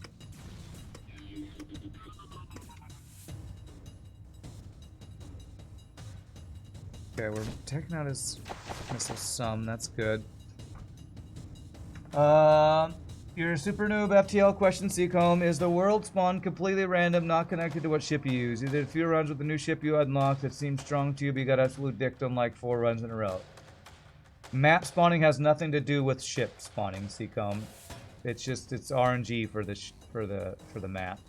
Okay, we're taking out his missile some. That's good. You're a super noob. FTL question, Seacomb. Is the world spawn completely random, not connected to what ship you use? You did a few runs with the new ship you unlocked that seemed strong to you, but you got absolute dicked on like 4 runs in a row. Map spawning has nothing to do with ship spawning, Seacomb. It's just it's RNG for the map.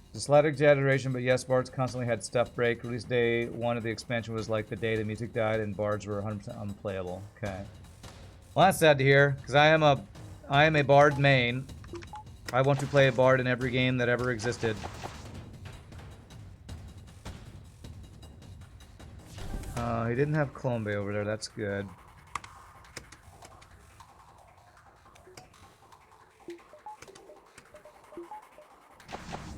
It's a slight exaggeration, but yes, Bards constantly had stuff break. Release day 1 of the expansion was like the day the music died and Bards were 100% unplayable. Okay. Well, that's sad to hear, because I am a Bard main. I want to play a Bard in every game that ever existed. He didn't have Colombe over there. That's good.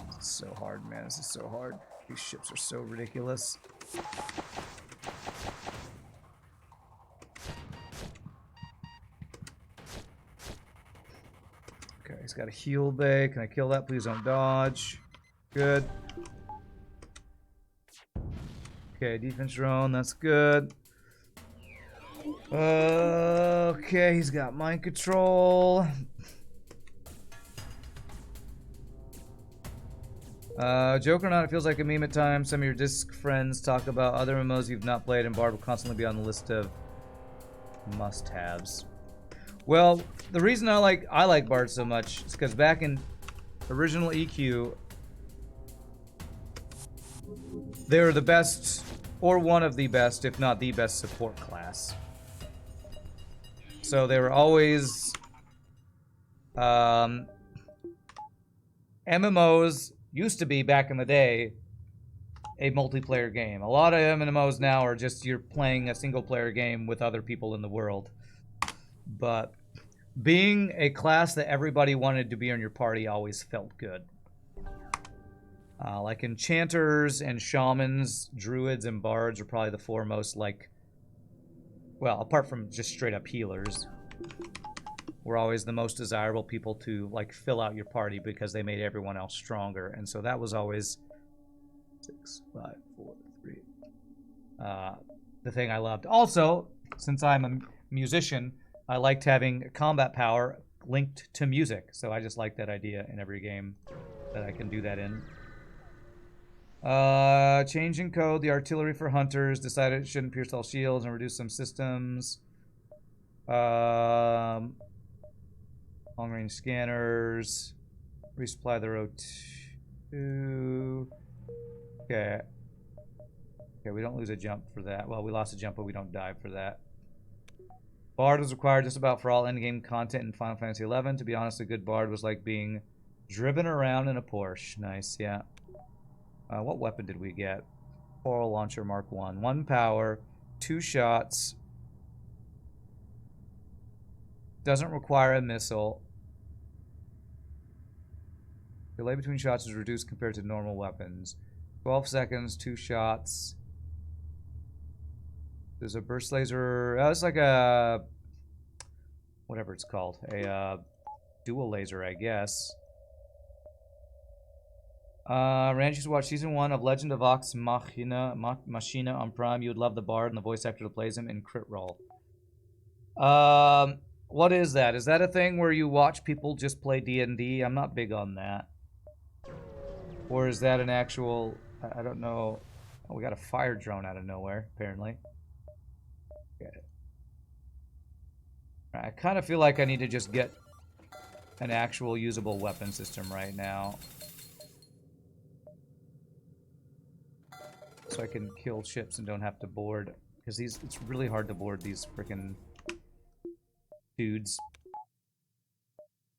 This is so hard, man. This is so hard. These ships are so ridiculous. Okay, he's got a heal bay. Can I kill that? Please don't dodge. Good. Okay, defense drone. That's good. Okay, he's got mind control. Joke or not, it feels like a meme at times. Some of your disc friends talk about other MMOs you've not played, and Bard will constantly be on the list of must-haves. Well, the reason I like Bard so much is because back in original EQ, they were the best, or one of the best, if not the best support class. So they were always MMOs used to be back in the day a multiplayer game. A lot of MMOs now are just you're playing a single player game with other people in the world. But being a class that everybody wanted to be on your party always felt good. Like enchanters and shamans, druids and bards are probably the 4 most like, well, apart from just straight up healers, were always the most desirable people to like fill out your party because they made everyone else stronger. And so that was always 6, 5, 4, 3. The thing I loved. Also, since I'm a musician, I liked having combat power linked to music. So I just like that idea in every game that I can do that in. Changing code. The artillery for hunters decided it shouldn't pierce all shields and reduce some systems. Long range scanners. Resupply the row 2. Okay. Okay, we don't lose a jump for that. Well, we lost a jump, but we don't die for that. Bard was required just about for all endgame content in Final Fantasy XI. To be honest, a good Bard was like being driven around in a Porsche. Nice, yeah. What weapon did we get? Coral Launcher Mark 1. 1 power, 2 shots. Doesn't require a missile. Delay between shots is reduced compared to normal weapons. 12 seconds, 2 shots. There's a burst laser. It's like a... whatever it's called. A dual laser, I guess. Randy should watch Season 1 of Legend of Vox Machina on Prime. You would love the Bard and the voice actor that plays him in Crit Role. What is that? Is that a thing where you watch people just play D&D? I'm not big on that. Or is that an actual... I don't know. Oh, we got a fire drone out of nowhere, apparently. Okay. I kind of feel like I need to just get an actual usable weapon system right now. So I can kill ships and don't have to board. Because it's really hard to board these freaking dudes.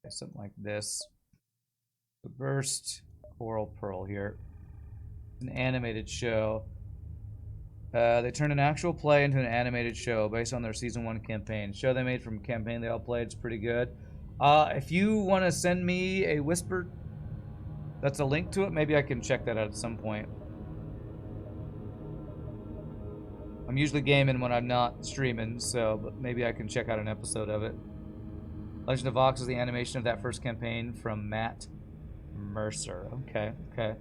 Okay, something like this. The burst. Coral Pearl here. It's an animated show. They turned an actual play into an animated show based on their Season 1 campaign. Show they made from a campaign they all played is pretty good. If you want to send me a whisper that's a link to it, maybe I can check that out at some point. I'm usually gaming when I'm not streaming, so but maybe I can check out an episode of it. Legend of Vox is the animation of that first campaign from Matt Mercer. Okay, okay.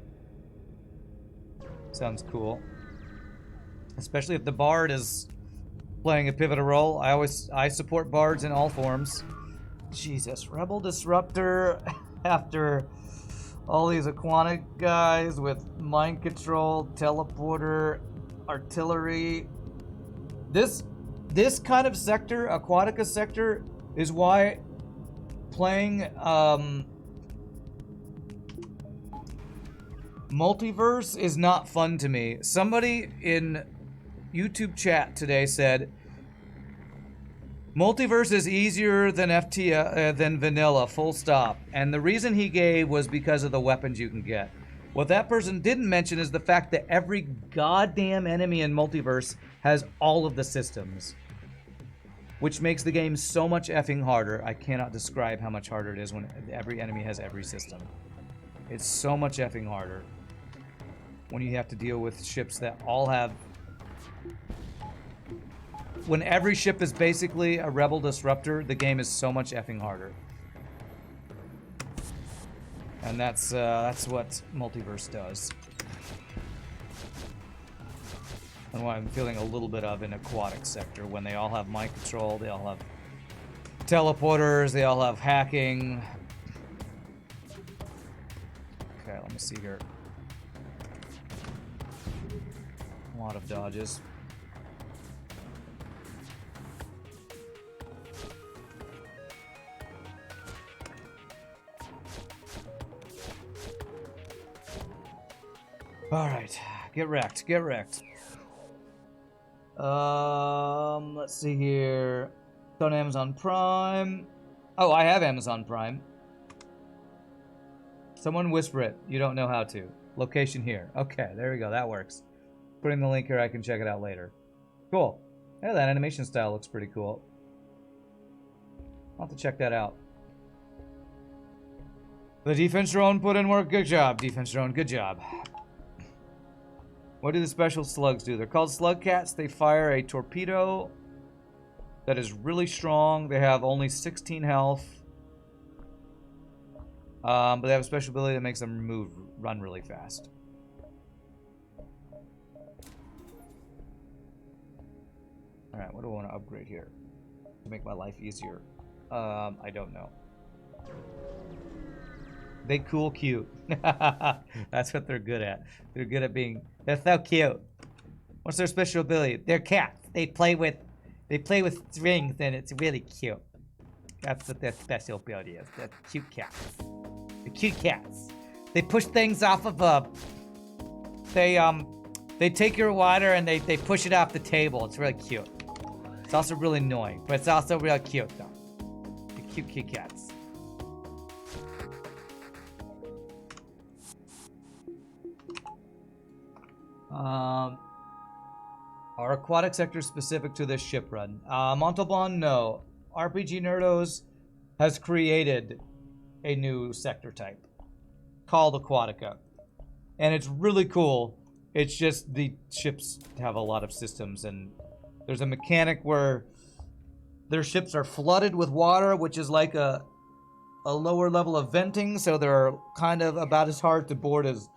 Sounds cool. Especially if the Bard is playing a pivotal role. I support Bards in all forms. Jesus, Rebel Disruptor after all these aquatic guys with mind control, teleporter, artillery. This kind of sector, Aquatica sector, is why playing Multiverse is not fun to me. Somebody in YouTube chat today said Multiverse is easier than FTL than vanilla, full stop. And the reason he gave was because of the weapons you can get. What that person didn't mention is the fact that every goddamn enemy in Multiverse has all of the systems, which makes the game so much effing harder. I cannot describe how much harder it is when every enemy has every system. It's so much effing harder when you have to deal with ships that all have... When every ship is basically a Rebel Disruptor, the game is so much effing harder. And that's what Multiverse does. And what I'm feeling a little bit of in Aquatic Sector, when they all have mind control, they all have teleporters, they all have hacking. Okay, let me see here. A lot of dodges. Alright, get wrecked, get wrecked. Let's see here. It's on Amazon Prime. Oh, I have Amazon Prime. Someone whisper it. You don't know how to. Location here. Okay, there we go. That works. Putting the link here, I can check it out later. Cool. Yeah, that animation style looks pretty cool. I'll have to check that out. The defense drone put in work. Good job, defense drone. Good job. What do the special slugs do? They're called Slugcats. They fire a torpedo that is really strong. They have only 16 health. But they have a special ability that makes them run really fast. Alright, what do I want to upgrade here to make my life easier? I don't know. They cool cute. That's what they're good at. They're good at being... They're so cute. What's their special ability? They're cats. They play with strings and it's really cute. That's what their special ability is. They're cute cats. The cute cats. They push things off of a... They take your water and they push it off the table. It's really cute. It's also really annoying, but it's also real cute though. The cute Kit Kats. Are aquatic sectors specific to this ship run? Montalban, no. RPGNerdos has created a new sector type called Aquatica. And it's really cool. It's just the ships have a lot of systems, and there's a mechanic where their ships are flooded with water, which is like a lower level of venting, so they're kind of about as hard to board as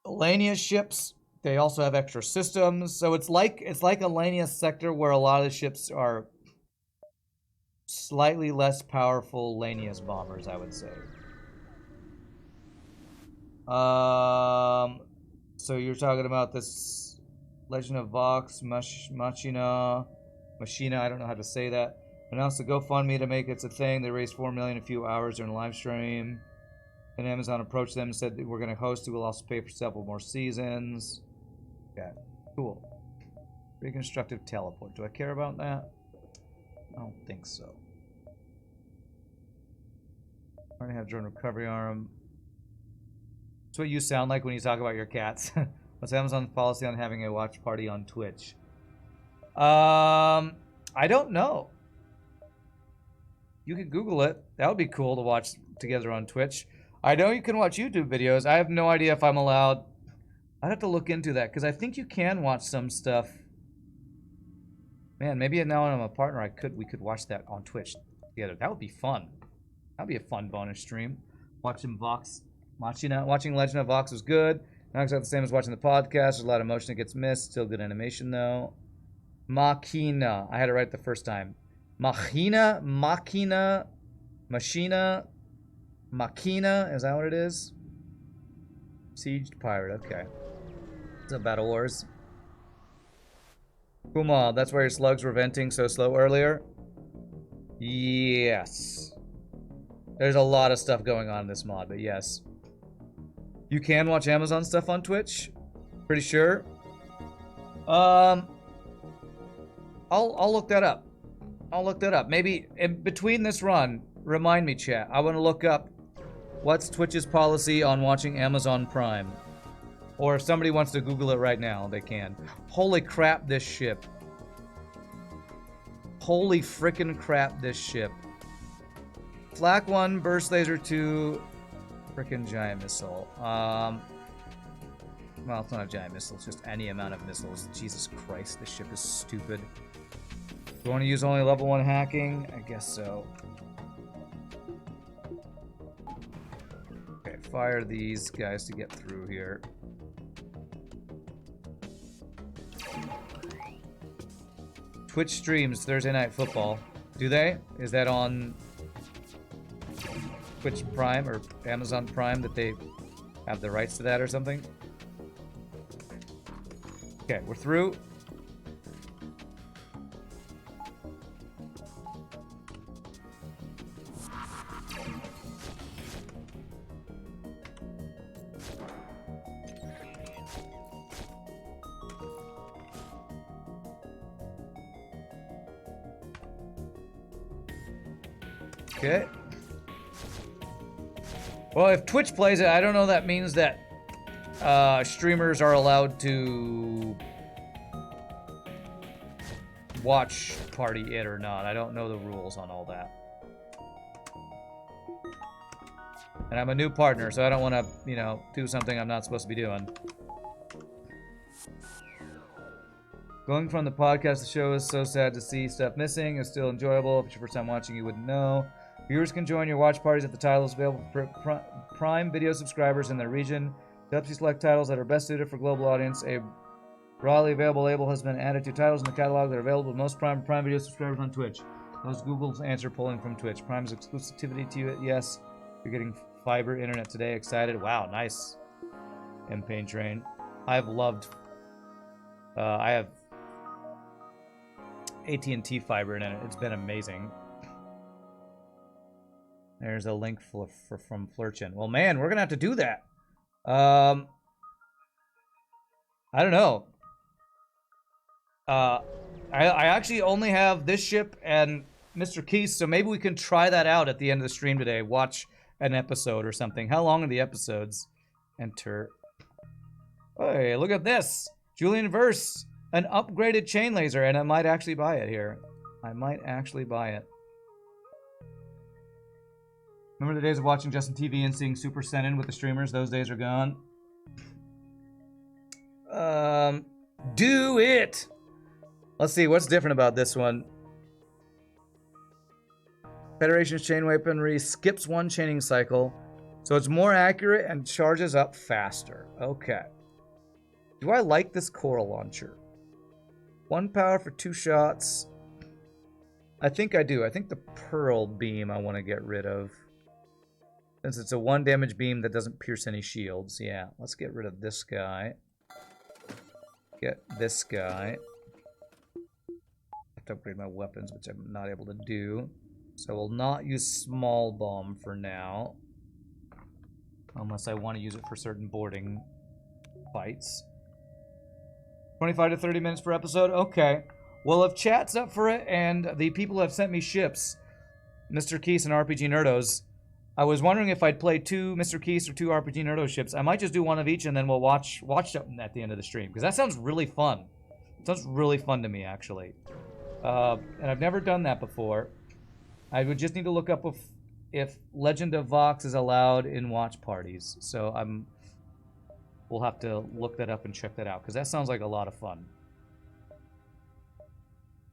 Alania's ships. They also have extra systems, so it's like Alania's sector, where a lot of the ships are slightly less powerful Lania's bombers, I would say. So you're talking about this Legend of Vox Machina, I don't know how to say that. Announced a GoFundMe to make it a thing. They raised $4 million in a few hours during live stream. And Amazon approached them and said that we're going to host it. We'll also pay for several more seasons. Okay, cool. Reconstructive teleport. Do I care about that? I don't think so. I already have drone recovery arm. That's what you sound like when you talk about your cats. What's Amazon's policy on having a watch party on Twitch? I don't know. You could Google it. That would be cool to watch together on Twitch. I know you can watch YouTube videos. I have no idea if I'm allowed. I'd have to look into that, because I think you can watch some stuff. Man, maybe now I'm a partner, we could watch that on Twitch together. That would be fun. That'd be a fun bonus stream. Watching Legend of Vox was good. Not exactly the same as watching the podcast. There's a lot of emotion that gets missed. Still good animation though. Machina. I had it right the first time. Machina. Is that what it is? Sieged pirate. Okay. It's a Battle Wars. Kuma, that's why your slugs were venting so slow earlier? Yes. There's a lot of stuff going on in this mod, but yes. You can watch Amazon stuff on Twitch. Pretty sure. I'll look that up. Maybe in between this run, remind me, chat. I want to look up what's Twitch's policy on watching Amazon Prime. Or if somebody wants to Google it right now, they can. Holy crap, this ship. Holy frickin' crap, this ship. Flak 1, Burst Laser 2, frickin' giant missile. Well, it's not a giant missile, it's just any amount of missiles. Jesus Christ, this ship is stupid. Do you want to use only level 1 hacking? I guess so. Okay, fire these guys to get through here. Twitch streams Thursday Night Football. Do they? Is that on Twitch Prime or Amazon Prime that they have the rights to that or something? Okay, we're through. Okay. Well, if Twitch plays it, I don't know that means that streamers are allowed to watch party it or not. I don't know the rules on all that. And I'm a new partner, so I don't want to, you know, do something I'm not supposed to be doing. Going from the podcast to show is so sad to see stuff missing. It's still enjoyable. If it's your first time watching, you wouldn't know. Viewers can join your watch parties if the title is available for Prime Video subscribers in their region. To help you select titles that are best suited for global audience, a broadly available label has been added to titles in the catalog that are available to most Prime Video subscribers on Twitch. Those Google's answer polling from Twitch. Prime's exclusivity to it, yes. You're getting fiber internet today. Excited. Wow, nice. M-Pain Train. I've loved... I have AT&T fiber internet. It's been amazing. There's a link from Flurchin. Well, man, we're gonna have to do that. I don't know. I actually only have this ship and Mr. Keith, so maybe we can try that out at the end of the stream today. Watch an episode or something. How long are the episodes? Enter. Hey, look at this. Julian Verse, an upgraded chain laser, and I might actually buy it here. I might actually buy it. Remember the days of watching Justin TV and seeing Super Senin with the streamers? Those days are gone. Do it! Let's see, what's different about this one? Federation's chain weaponry skips one chaining cycle, so it's more accurate and charges up faster. Okay. Do I like this coral launcher? 1 power for 2 shots. I think I do. I think the pearl beam I want to get rid of. Since it's a 1 damage beam that doesn't pierce any shields. Yeah, let's get rid of this guy. Get this guy. I have to upgrade my weapons, which I'm not able to do. So I will not use small bomb for now. Unless I want to use it for certain boarding fights. 25 to 30 minutes per episode? Okay. Well, if chat's up for it and the people have sent me ships, Mr. Keys and RPGNerdos, I was wondering if I'd play 2 Mr. Keys or 2 RPGNerdos ships. I might just do one of each and then we'll watch them at the end of the stream. Because that sounds really fun. It sounds really fun to me, actually. And I've never done that before. I would just need to look up if Legend of Vox is allowed in watch parties. So we'll have to look that up and check that out. Because that sounds like a lot of fun.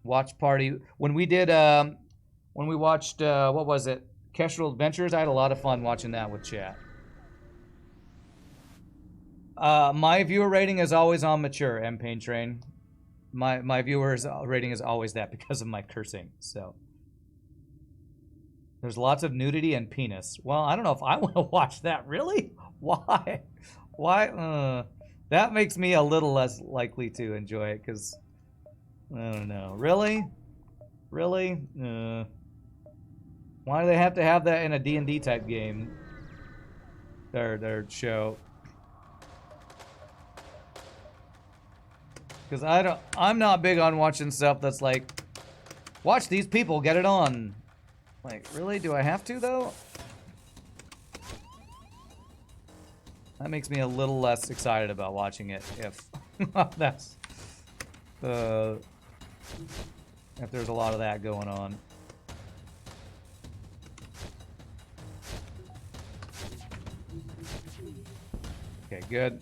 Watch party. When we did, when we watched, what was it? Kestrel Adventures, I had a lot of fun watching that with chat. My viewer rating is always on mature, M Pain Train. My viewer's rating is always that because of my cursing, so. There's lots of nudity and penis. Well, I don't know if I want to watch that. Really? Why? Why? That makes me a little less likely to enjoy it, because, I don't know. Really? Really? Why do they have to have that in a D&D type game? Their show. Because I'm not big on watching stuff that's like, watch these people get it on. Like, really? Do I have to, though? That makes me a little less excited about watching it if that's if there's a lot of that going on. Okay, good.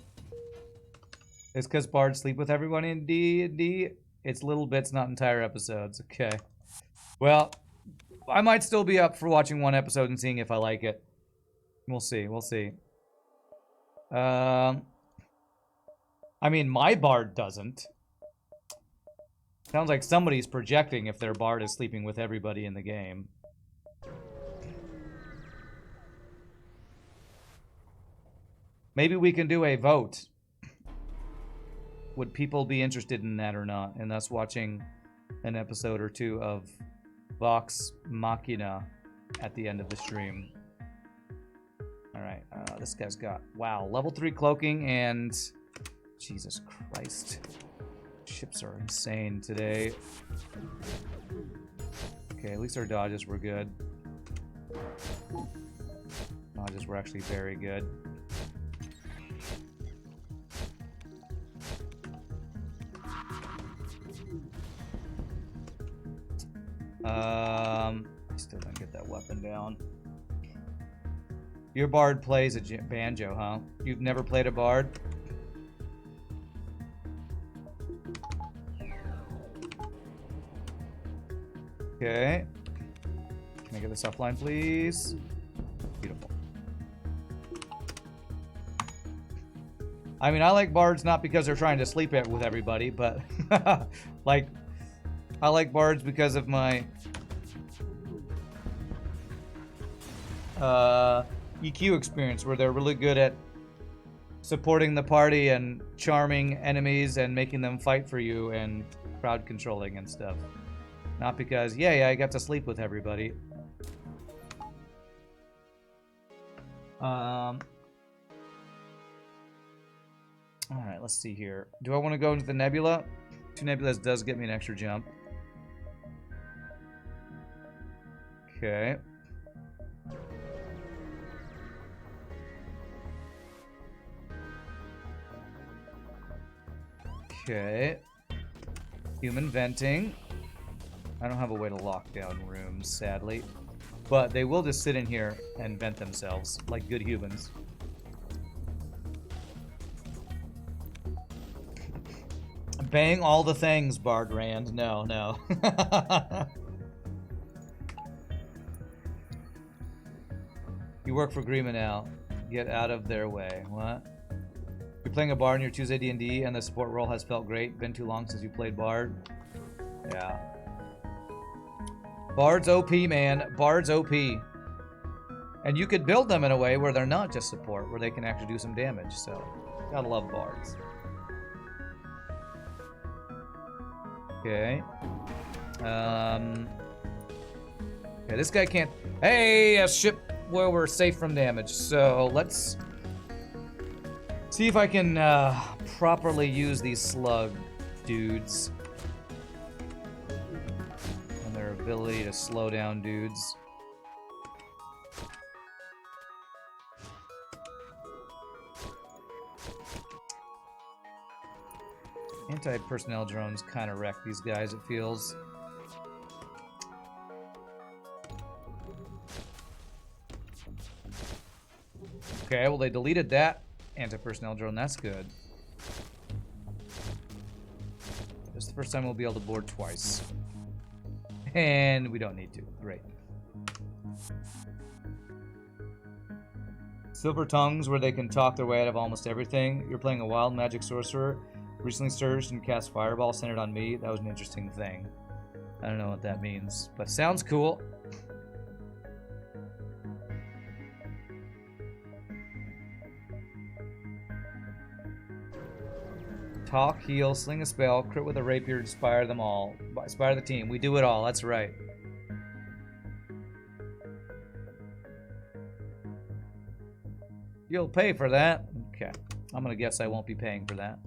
It's because bards sleep with everybody in D&D. It's little bits, not entire episodes. Okay. Well, I might still be up for watching one episode and seeing if I like it. We'll see. We'll see. I mean, my bard doesn't. Sounds like somebody's projecting if their bard is sleeping with everybody in the game. Maybe we can do a vote. Would people be interested in that or not? And us watching an episode or 2 of Vox Machina at the end of the stream. Alright, this guy's got, wow, level 3 cloaking and Jesus Christ. Ships are insane today. Okay, at least our dodges were good. Dodges were actually very good. Still don't get that weapon down. Your bard plays a banjo, huh? You've never played a bard? Okay. Can I get this offline, please? Beautiful. I mean, I like bards not because they're trying to sleep with everybody, but like, I like bards because of my EQ experience, where they're really good at supporting the party and charming enemies and making them fight for you and crowd controlling and stuff. Not because, yeah, I got to sleep with everybody. Alright, let's see here. Do I want to go into the nebula? 2 nebulas does get me an extra jump. Okay. Okay. Human venting. I don't have a way to lock down rooms, sadly. But they will just sit in here and vent themselves, like good humans. Bang all the things, Bard Rand. No, no. You work for Grima now. Get out of their way. What? You're playing a Bard in your Tuesday D&D and the support role has felt great. Been too long since you played Bard. Yeah. Bard's OP, man. Bard's OP. And you could build them in a way where they're not just support, where they can actually do some damage. So, gotta love Bards. Okay. Okay, this guy can't... Hey, a ship where we're safe from damage. So, let's see if I can properly use these slug dudes. And their ability to slow down dudes. Anti-personnel drones kind of wreck these guys, it feels. Okay, well they deleted that anti-personnel drone, that's good. This is the first time we'll be able to board twice. And we don't need to, great. Silver tongues, where they can talk their way out of almost everything. You're playing a wild magic sorcerer. Recently surged and cast fireball centered on me. That was an interesting thing. I don't know what that means, but sounds cool. Talk, heal, sling a spell, crit with a rapier, inspire them all. Inspire the team. We do it all, that's right. You'll pay for that? Okay. I'm gonna guess I won't be paying for that.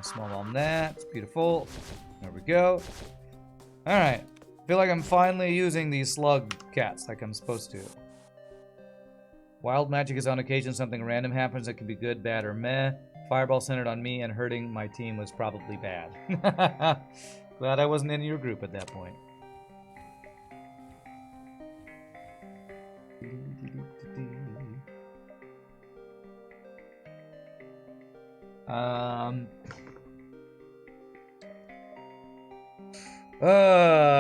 Small on that. It's beautiful. There we go. Alright. Feel like I'm finally using these slug cats like I'm supposed to. Wild magic is on occasion something random happens that can be good, bad, or meh. Fireball centered on me and hurting my team was probably bad. Glad I wasn't in your group at that point.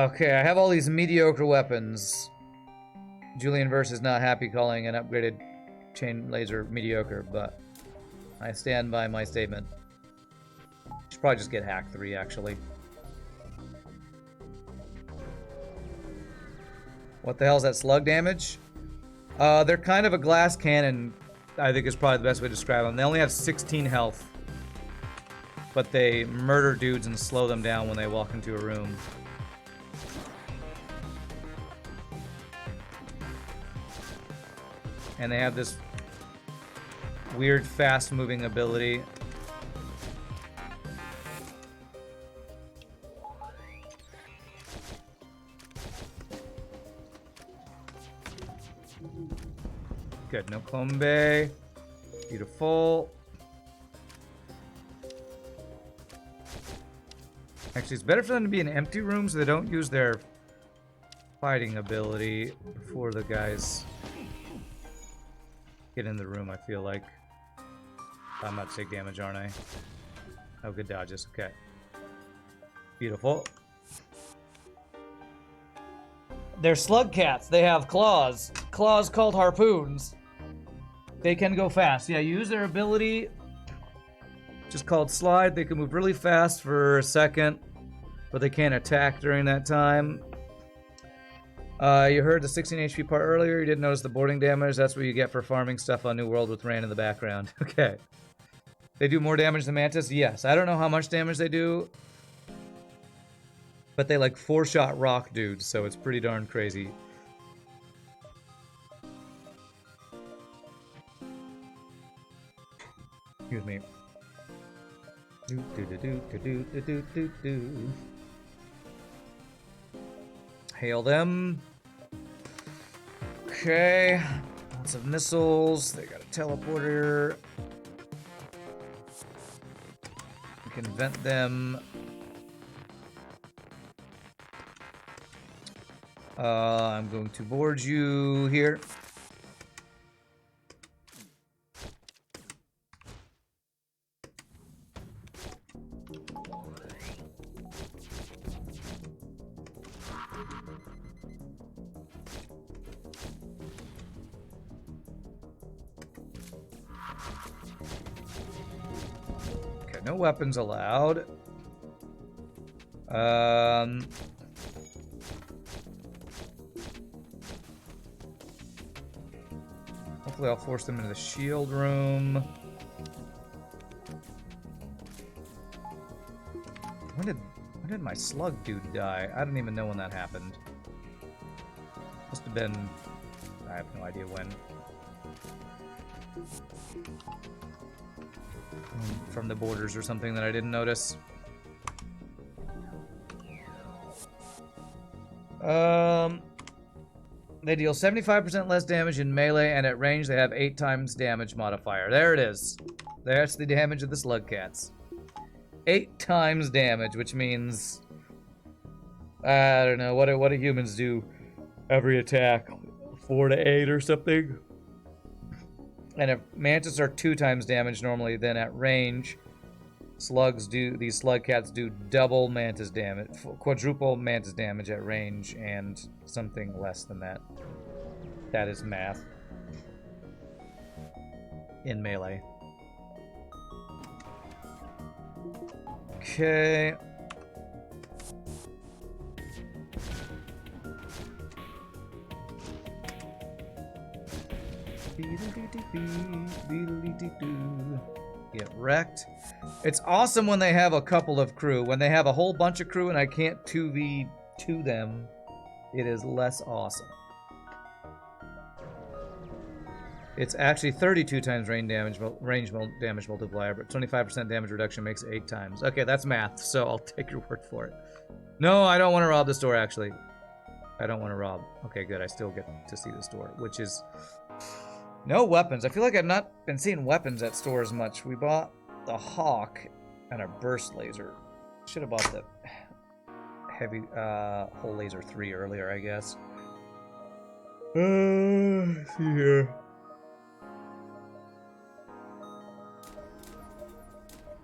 Okay, I have all these mediocre weapons. Julian Verse is not happy calling an upgraded chain laser mediocre, but I stand by my statement. Should probably just get Hack 3, actually. What the hell is that slug damage? They're kind of a glass cannon, I think is probably the best way to describe them. They only have 16 health. But they murder dudes and slow them down when they walk into a room. And they have this weird fast-moving ability. Good, no Kombe. Beautiful. Actually, it's better for them to be in empty rooms so they don't use their fighting ability before the guys get in the room, I feel like. I'm about to take damage, aren't I? Oh, good dodges. Okay. Beautiful. They're slug cats. They have claws. Claws called harpoons. They can go fast. Yeah, use their ability... just called slide. They can move really fast for a second, but they can't attack during that time. You heard the 16 HP part earlier. You didn't notice the boarding damage. That's what you get for farming stuff on New World with Rand in the background. Okay. They do more damage than Mantis? Yes. I don't know how much damage they do, but they like 4-shot rock dudes, so it's pretty darn crazy. Excuse me. Hail them. Okay. Lots of missiles. They got a teleporter. We can vent them. I'm going to board you here. No weapons allowed. Hopefully I'll force them into the shield room. When did my slug dude die? I don't even know when that happened. Must have been... I have no idea when. From the borders or something that I didn't notice. They deal 75% less damage in melee, and at range they have 8 times damage modifier. There it is. That's the damage of the slug cats. 8 times damage, which means... I don't know, what do humans do every attack? 4 to 8 or something? And if mantis are 2 times damage normally, then at range, these slug cats do double mantis damage, quadruple mantis damage at range, and something less than that. That is math. In melee. Okay. Get wrecked. It's awesome when they have a couple of crew. When they have a whole bunch of crew and I can't 2v2 them, it is less awesome. It's actually 32 times range damage multiplier, but 25% damage reduction makes it 8 times. Okay, that's math, so I'll take your word for it. No, I don't want to rob the store, actually. I don't want to rob. Okay, good. I still get to see the store, which is... No weapons. I feel like I've not been seeing weapons at stores much. We bought the Hawk and a burst laser. Should have bought the heavy whole laser 3 earlier, I guess. Let's see here.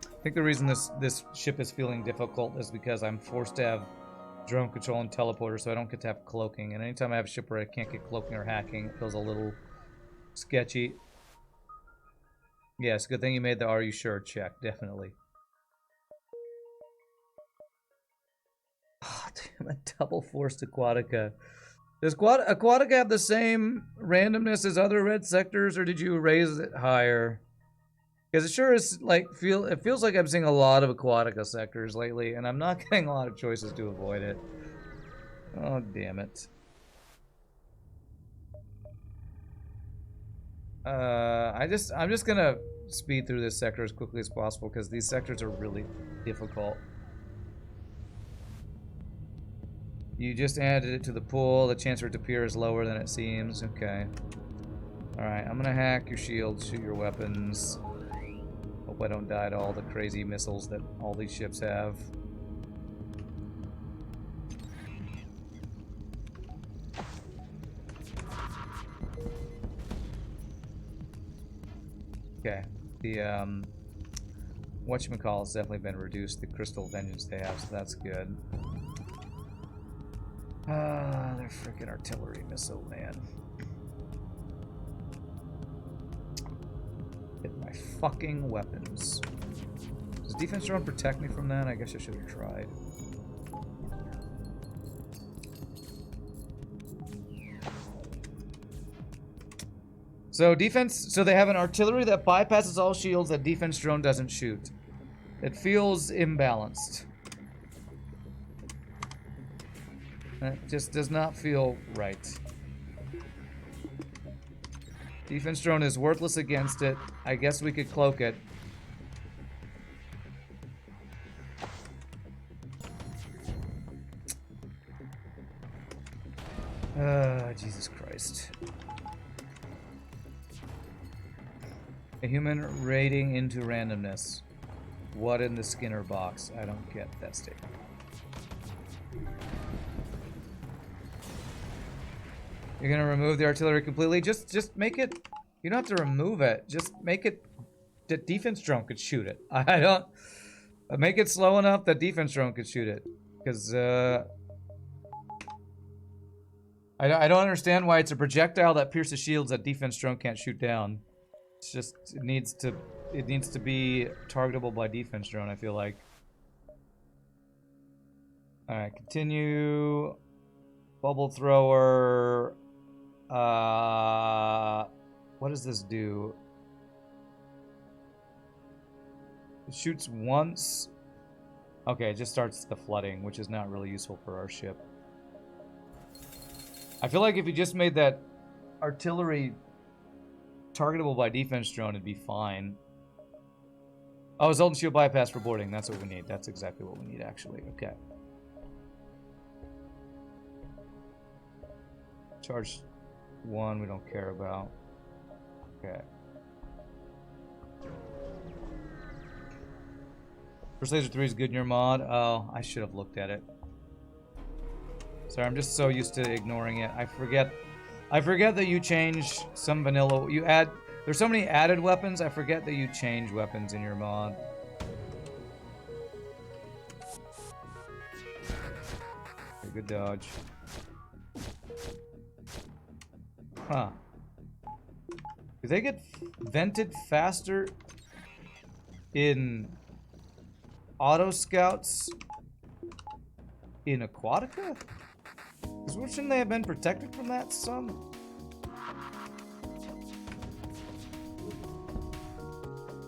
I think the reason this ship is feeling difficult is because I'm forced to have drone control and teleporter, so I don't get to have cloaking. And anytime I have a ship where I can't get cloaking or hacking, it feels a little sketchy. Yes, good thing you made the "Are you sure?" check, definitely. Oh, damn it, double forced Aquatica. Does Aquatica have the same randomness as other red sectors, or did you raise it higher? Because it sure is like it feels like I'm seeing a lot of Aquatica sectors lately, and I'm not getting a lot of choices to avoid it. Oh, damn it. I'm just gonna speed through this sector as quickly as possible because these sectors are really difficult. You just added it to the pool. The chance for it to appear is lower than it seems. Okay. Alright, I'm gonna hack your shields, shoot your weapons. Hope I don't die to all the crazy missiles that all these ships have. Okay, the whatchamacall has definitely been reduced, the crystal vengeance they have, so that's good. They're freaking artillery missile, man. Hit my fucking weapons. Does defense drone protect me from that? I guess I should have tried. So defense, so they have an artillery that bypasses all shields that defense drone doesn't shoot. It feels imbalanced. It just does not feel right. Defense drone is worthless against it. I guess we could cloak it. Jesus Christ. A human raiding into randomness. What in the Skinner box? I don't get that statement. You're gonna remove the artillery completely? Just make it... You don't have to remove it. Just make it... The defense drone could shoot it. I don't... Make it slow enough that defense drone could shoot it. Because, I don't understand why it's a projectile that pierces shields that defense drone can't shoot down. It's just... It needs to be targetable by defense drone, I feel like. Alright, continue. Bubble thrower... what does this do? It shoots once. Okay, it just starts the flooding, which is not really useful for our ship. I feel like if you just made that artillery targetable by defense drone, it'd be fine. Oh, result and shield bypass for boarding. That's what we need. That's exactly what we need, actually. Okay. Charge 1, we don't care about. Okay. First Laser 3 is good in your mod. Oh, I should have looked at it. Sorry, I'm just so used to ignoring it. I forget that you change some vanilla. You add... There's so many added weapons, I forget that you change weapons in your mod. Okay, good dodge. Huh. Do they get vented faster in auto scouts in Aquatica? Because shouldn't they have been protected from that some?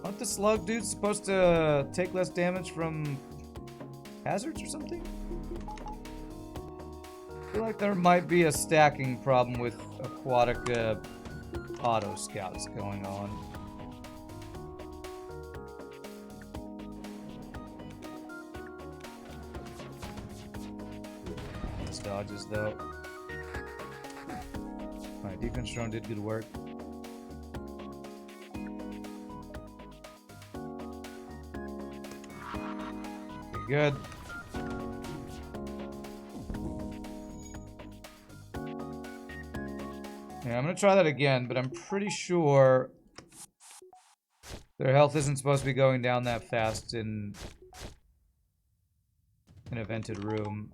Aren't the slug dudes supposed to take less damage from hazards or something? I feel like there might be a stacking problem with Aquatica auto scouts going on. These dodges though. Alright, defense drone did good work. Good. Yeah, I'm gonna try that again, but I'm pretty sure their health isn't supposed to be going down that fast in a vented room.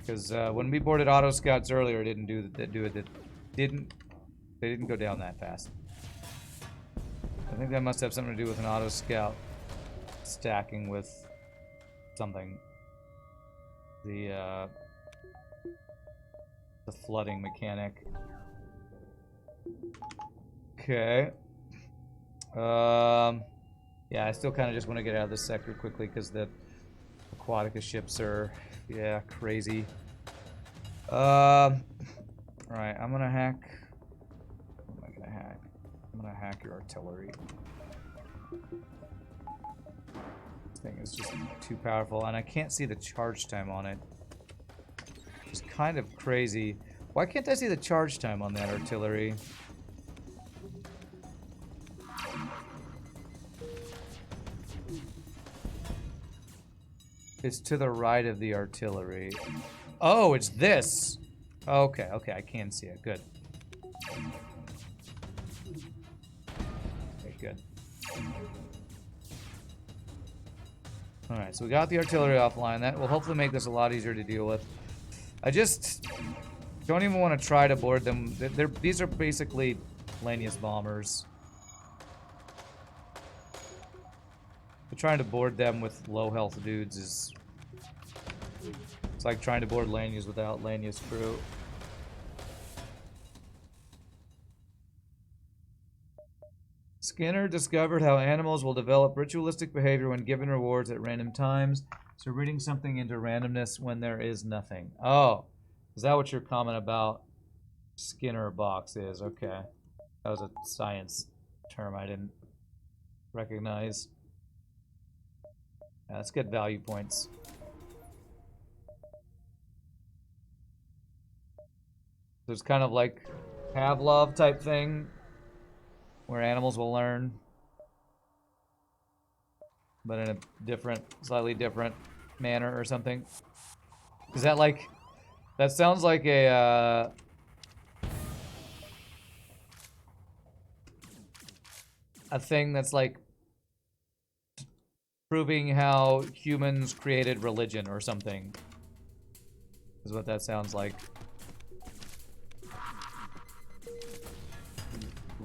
Because when we boarded auto scouts earlier, it didn't do it. They didn't go down that fast. I think that must have something to do with an auto scout stacking with something. The flooding mechanic. Okay. Yeah, I still kind of just want to get out of this sector quickly because the Aquatica ships are, yeah, crazy. Alright, I'm gonna hack. What am I gonna hack? I'm gonna hack your artillery. This thing is just too powerful, and I can't see the charge time on it. It's kind of crazy. Why can't I see the charge time on that artillery? It's to the right of the artillery. Oh, it's this! Okay, okay, I can see it. Good. Okay, good. Alright, so we got the artillery offline. That will hopefully make this a lot easier to deal with. I just don't even want to try to board them. These are basically Lanius bombers. But trying to board them with low health dudes is... It's like trying to board Lanius without Lanius crew. Skinner discovered how animals will develop ritualistic behavior when given rewards at random times. So reading something into randomness when there is nothing. Oh, is that what your comment about Skinner box is? Okay. That was a science term I didn't recognize. Yeah, let's get value points. There's kind of like Pavlov type thing where animals will learn, but in a different, slightly different manner or something. Is that like, that sounds like a thing that's like proving how humans created religion or something, is what that sounds like.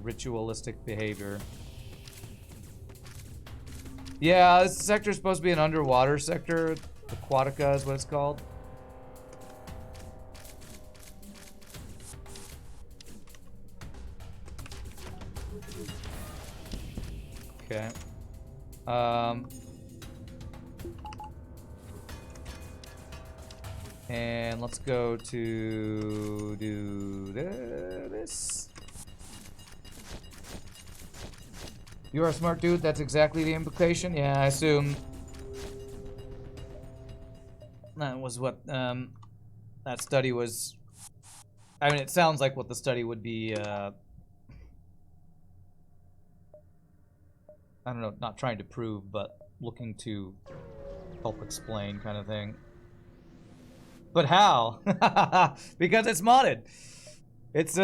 Ritualistic behavior. Yeah, this sector is supposed to be an underwater sector. Aquatica is what it's called. Okay. And let's go to do this. You're a smart dude, that's exactly the implication? Yeah, I assume that was what that study was. I mean, it sounds like what the study would be, I don't know, not trying to prove, but looking to help explain kind of thing. But how? Because it's modded. It's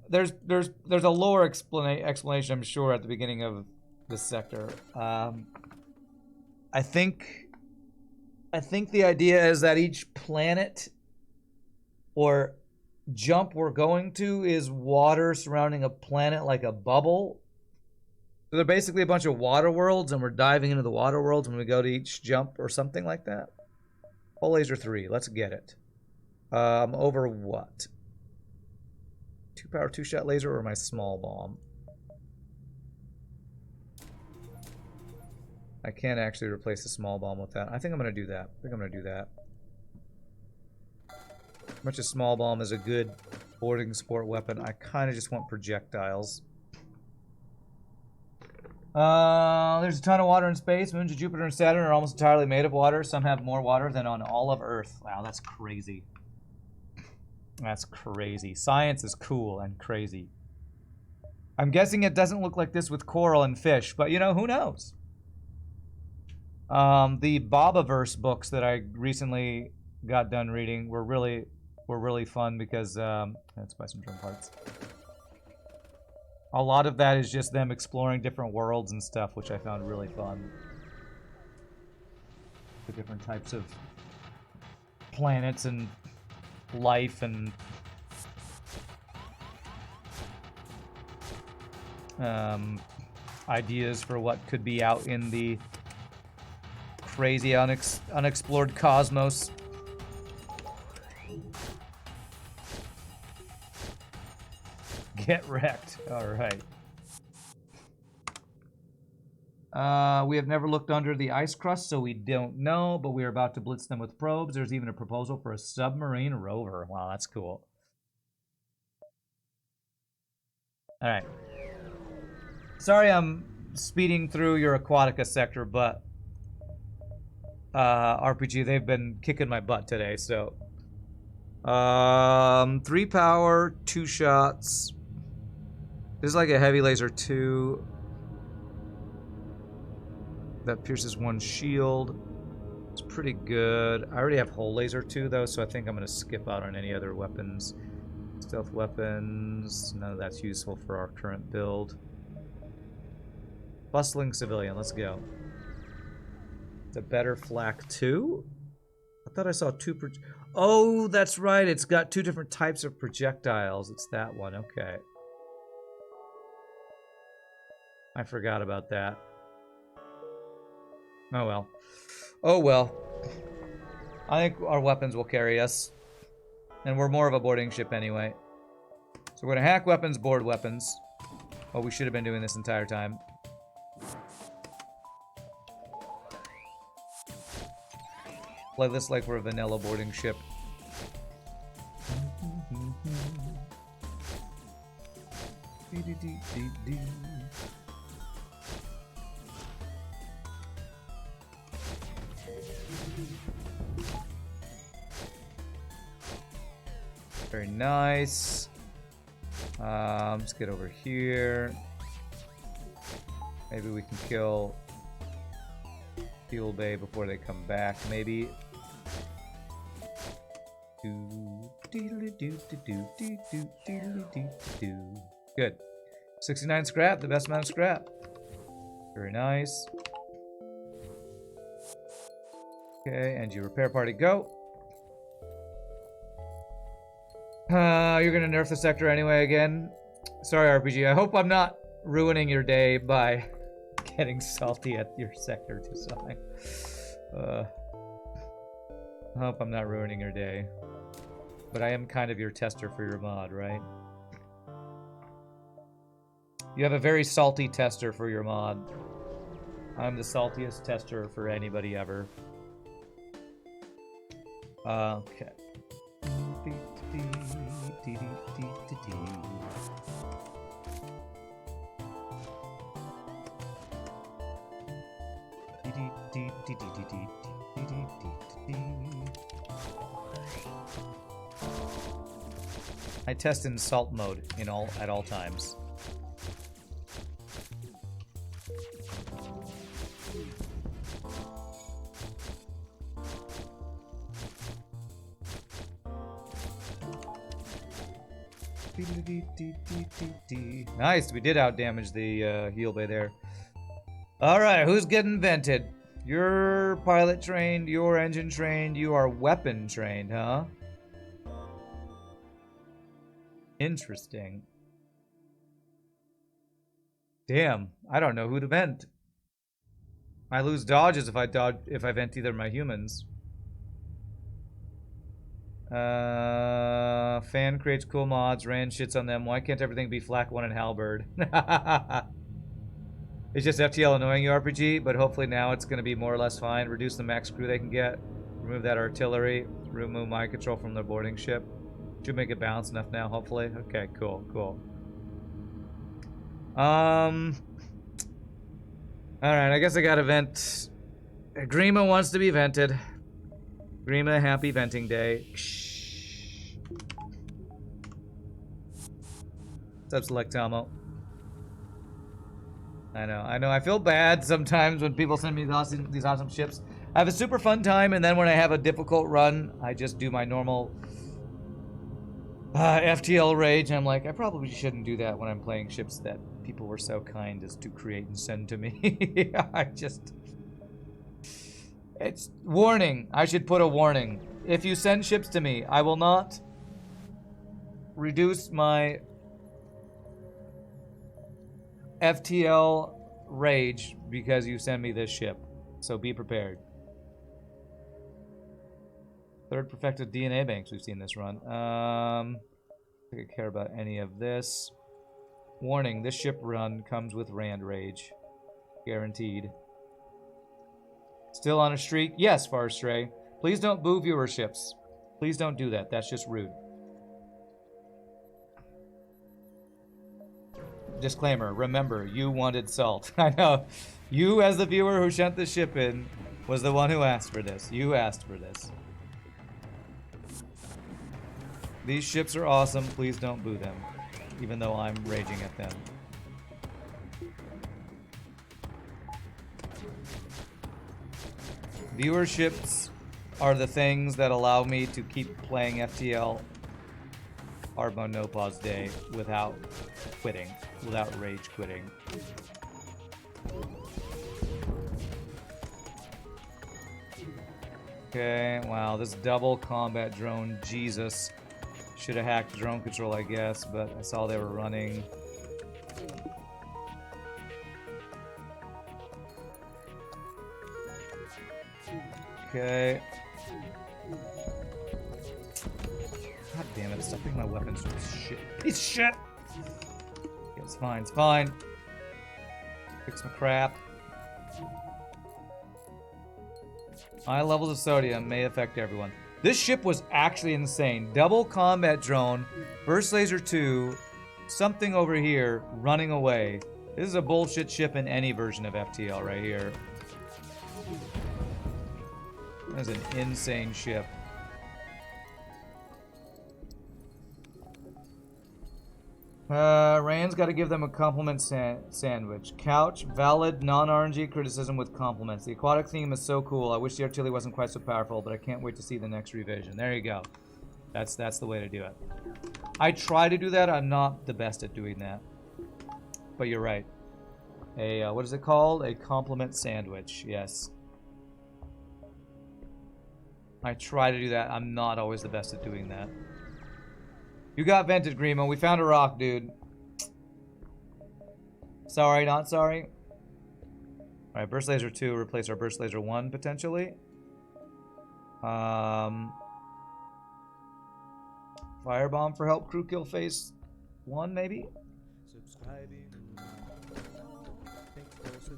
there's a lore explanation, I'm sure, at the beginning of this sector. I think the idea is that each planet or jump we're going to is water surrounding a planet like a bubble. So they're basically a bunch of water worlds, and we're diving into the water worlds when we go to each jump or something like that. Hull laser 3, let's get it. Over what? 2-power 2-shot laser or my small bomb? I can't actually replace the small bomb with that. I think I'm gonna do that. As much as small bomb is a good boarding support weapon, I kind of just want projectiles. There's a ton of water in space. Moons of Jupiter and Saturn are almost entirely made of water. Some have more water than on all of Earth. Wow, that's crazy. That's crazy. Science is cool and crazy. I'm guessing it doesn't look like this with coral and fish, but you know, who knows? The Bobaverse books that I recently got done reading were really fun because let's buy some drum parts. A lot of that is just them exploring different worlds and stuff, which I found really fun. The different types of planets and life and ideas for what could be out in the crazy unexplored cosmos. Get wrecked. All right. We have never looked under the ice crust, so we don't know, but we are about to blitz them with probes. There's even a proposal for a submarine rover. Wow, that's cool. All right. Sorry I'm speeding through your Aquatica sector, but RPG, they've been kicking my butt today, so 3 power, 2 shots. This is like a heavy laser 2 that pierces 1 shield. It's pretty good. I already have hull laser 2 though, so I think I'm gonna skip out on any other weapons. Stealth weapons, none of that's useful for our current build. Bustling civilian, let's go. It's a better flak 2? I thought I saw 2 oh, that's right, it's got 2 different types of projectiles. It's that one, okay. I forgot about that. Oh well. Oh well. I think our weapons will carry us. And we're more of a boarding ship anyway. So we're gonna hack weapons, board weapons. Oh, we should have been doing this entire time. Play this like we're a vanilla boarding ship. Very nice. Let's get over here. Maybe we can kill Fuel Bay before they come back, maybe. Good. 69 scrap, the best amount of scrap. Very nice. Okay, and your repair party, go. You're gonna nerf the sector anyway again. Sorry, RPG. I hope I'm not ruining your day by getting salty at your sector design. I hope I'm not ruining your day. But I am kind of your tester for your mod, right? You have a very salty tester for your mod. I'm the saltiest tester for anybody ever. Okay. I test in salt mode at all times. Nice, we did outdamage the heal bay there. Alright, who's getting vented? You're pilot trained, you're engine trained, you are weapon trained, huh? Interesting. Damn, I don't know who to vent. I lose dodges if I vent either of my humans. Fan creates cool mods, Rand shits on them. Why can't everything be Flak 1 and Halberd? It's just FTL annoying you, RPG, but hopefully now it's going to be more or less fine. Reduce the max crew they can get. Remove that artillery. Remove mind control from their boarding ship. Should make it balanced enough now, hopefully. Okay, cool, cool. Alright, I guess I gotta vent. Grima wants to be vented. Grima, happy venting day. What's up, Selectamo? I know. I feel bad sometimes when people send me these awesome ships. I have a super fun time, and then when I have a difficult run, I just do my normal FTL rage, and I'm like, I probably shouldn't do that when I'm playing ships that people were so kind as to create and send to me. It's warning. I should put a warning. If you send ships to me, I will not reduce my FTL rage because you send me this ship. So be prepared. Third perfected DNA banks we've seen this run. I don't care about any of this. Warning, this ship run comes with Rand Rage. Guaranteed. Still on a streak? Yes, Farstray. Please don't boo viewerships. Please don't do that. That's just rude. Disclaimer, remember, you wanted salt. I know. You, as the viewer who sent the ship in, was the one who asked for this. You asked for this. These ships are awesome. Please don't boo them, even though I'm raging at them. Viewerships are the things that allow me to keep playing FTL Hard Mode No Pause Day without quitting, without rage quitting. Okay, wow, this double combat drone, Jesus. Should have hacked drone control, I guess, but I saw they were running. Okay. God damn it, stop picking my weapons. Shit. Piece of shit! Get It's fine, it's fine. Fix my crap. High levels of sodium may affect everyone. This ship was actually insane. Double combat drone, burst laser 2, something over here running away. This is a bullshit ship in any version of FTL right here. That's an insane ship. Rand's got to give them a compliment sandwich. Couch, valid, non-RNG criticism with compliments. The aquatic theme is so cool. I wish the artillery wasn't quite so powerful, but I can't wait to see the next revision. There you go. That's the way to do it. I try to do that. I'm not the best at doing that. But you're right. A, what is it called? A compliment sandwich. Yes. I try to do that. I'm not always the best at doing that. You got vented, Grimo. We found a rock, dude. Sorry, not sorry. Alright, burst laser 2 replace our burst laser 1 potentially. Firebomb for help crew kill phase 1 maybe?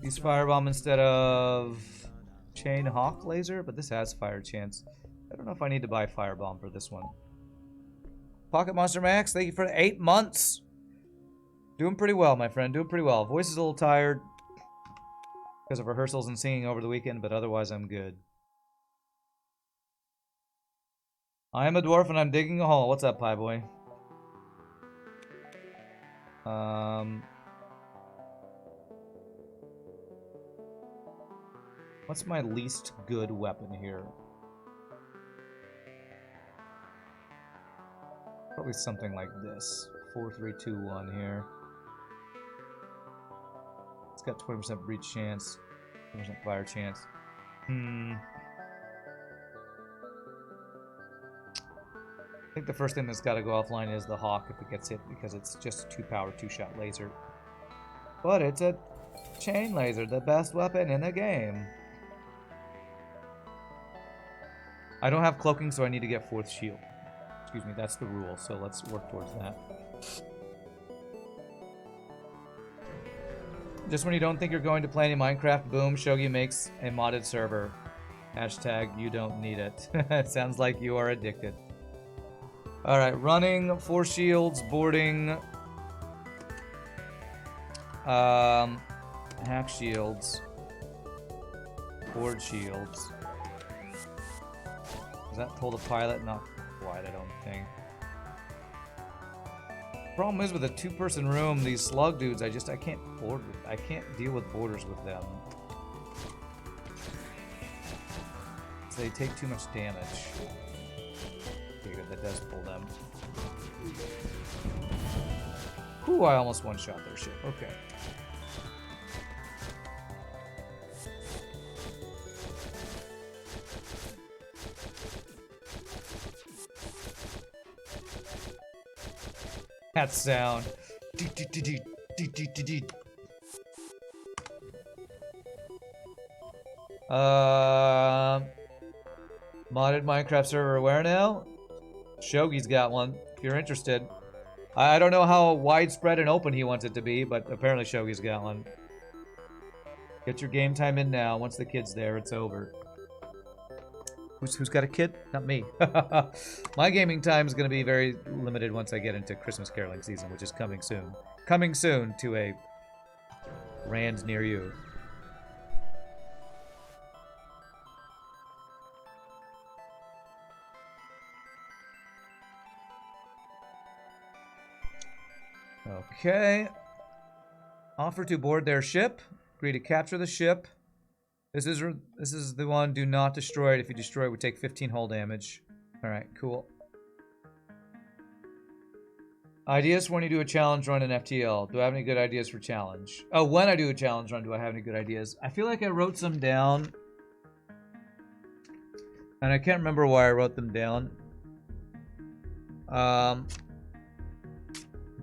Use firebomb instead of chain hawk laser, but this has fire chance. I don't know if I need to buy firebomb for this one. Pocket Monster Max, thank you for 8 months. Doing pretty well, my friend. Doing pretty well. Voice is a little tired because of rehearsals and singing over the weekend, but otherwise I'm good. I am a dwarf and I'm digging a hole. What's up, Pie Boy? What's my least good weapon here? Probably something like this. 4, 3, 2, 1 here. It's got 20% breach chance, 20% fire chance. I think the first thing that's got to go offline is the Hawk if it gets hit, because it's just a 2-power, 2-shot laser. But it's a chain laser, the best weapon in the game. I don't have cloaking, so I need to get 4th shield. Excuse me, that's the rule, so let's work towards that. Just when you don't think you're going to play any Minecraft, boom, Shogi makes a modded server. Hashtag you don't need it. It sounds like you are addicted. Alright, running, 4 shields, boarding. Hack shields. Board shields. Does that pull the pilot? Not quite, I don't think. Problem is with a 2-person room, these slug dudes, I can't board with. I can't deal with borders with them. So they take too much damage. Okay, good, that does pull them. Whew, I almost one-shot their ship. Okay. That sound. Modded Minecraft server where now? Shogi's got one, if you're interested. I don't know how widespread and open he wants it to be, but apparently Shogi's got one. Get your game time in now. Once the kid's there, it's over. Who's got a kid? Not me. My gaming time is going to be very limited once I get into Christmas caroling season, which is coming soon. Coming soon to a Rand near you. Okay. Offer to board their ship. Agree to capture the ship. This is the one. Do not destroy it. If you destroy it, we take 15 hull damage. All right, cool. Ideas for when you do a challenge run in FTL. Do I have any good ideas for challenge? Oh, when I do a challenge run, do I have any good ideas? I feel like I wrote some down, and I can't remember why I wrote them down.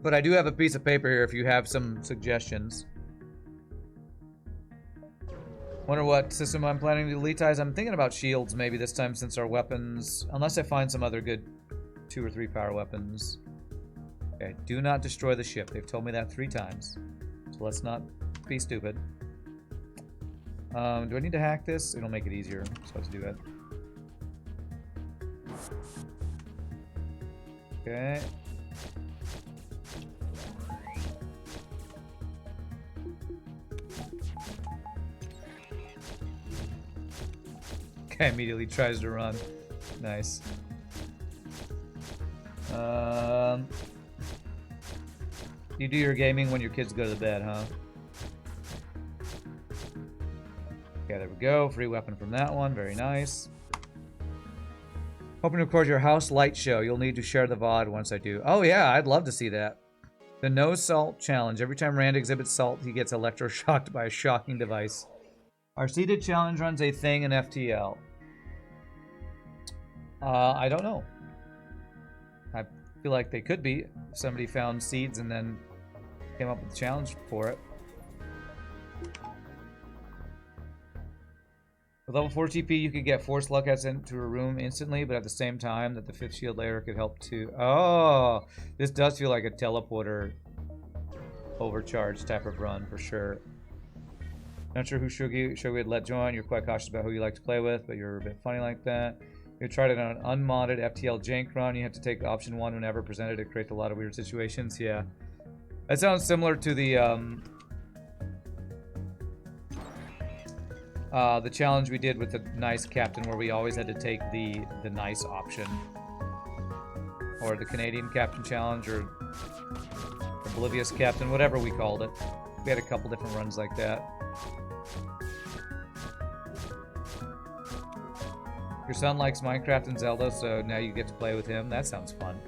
But I do have a piece of paper here if you have some suggestions. Wonder what system I'm planning to elitize. I'm thinking about shields maybe this time, since our weapons, unless I find some other good 2 or 3 power weapons. Okay, do not destroy the ship. They've told me that 3 times. So let's not be stupid. Do I need to hack this? It'll make it easier. So let's do it. Okay. Okay, immediately tries to run. Nice. You do your gaming when your kids go to bed, huh? Okay, there we go. Free weapon from that one. Very nice. Hoping to record your house light show. You'll need to share the VOD once I do. Oh yeah, I'd love to see that. The no salt challenge. Every time Rand exhibits salt, he gets electroshocked by a shocking device. Our seeded challenge runs a thing in FTL. I don't know. I feel like they could be. If somebody found seeds and then came up with a challenge for it. With level 4 TP, you could get 4 Slugcats into a room instantly, but at the same time that the 5th shield layer could help to... Oh! This does feel like a teleporter overcharge type of run, for sure. Not sure who Shogi would let join. You're quite cautious about who you like to play with, but you're a bit funny like that. You tried it on an unmodded FTL jank run. You had to take option 1 whenever presented. It creates a lot of weird situations. Yeah. That sounds similar to the challenge we did with the nice captain, where we always had to take the nice option. Or the Canadian captain challenge, or oblivious captain, whatever we called it. We had a couple different runs like that. Your son likes Minecraft and Zelda, so now you get to play with him. That sounds fun.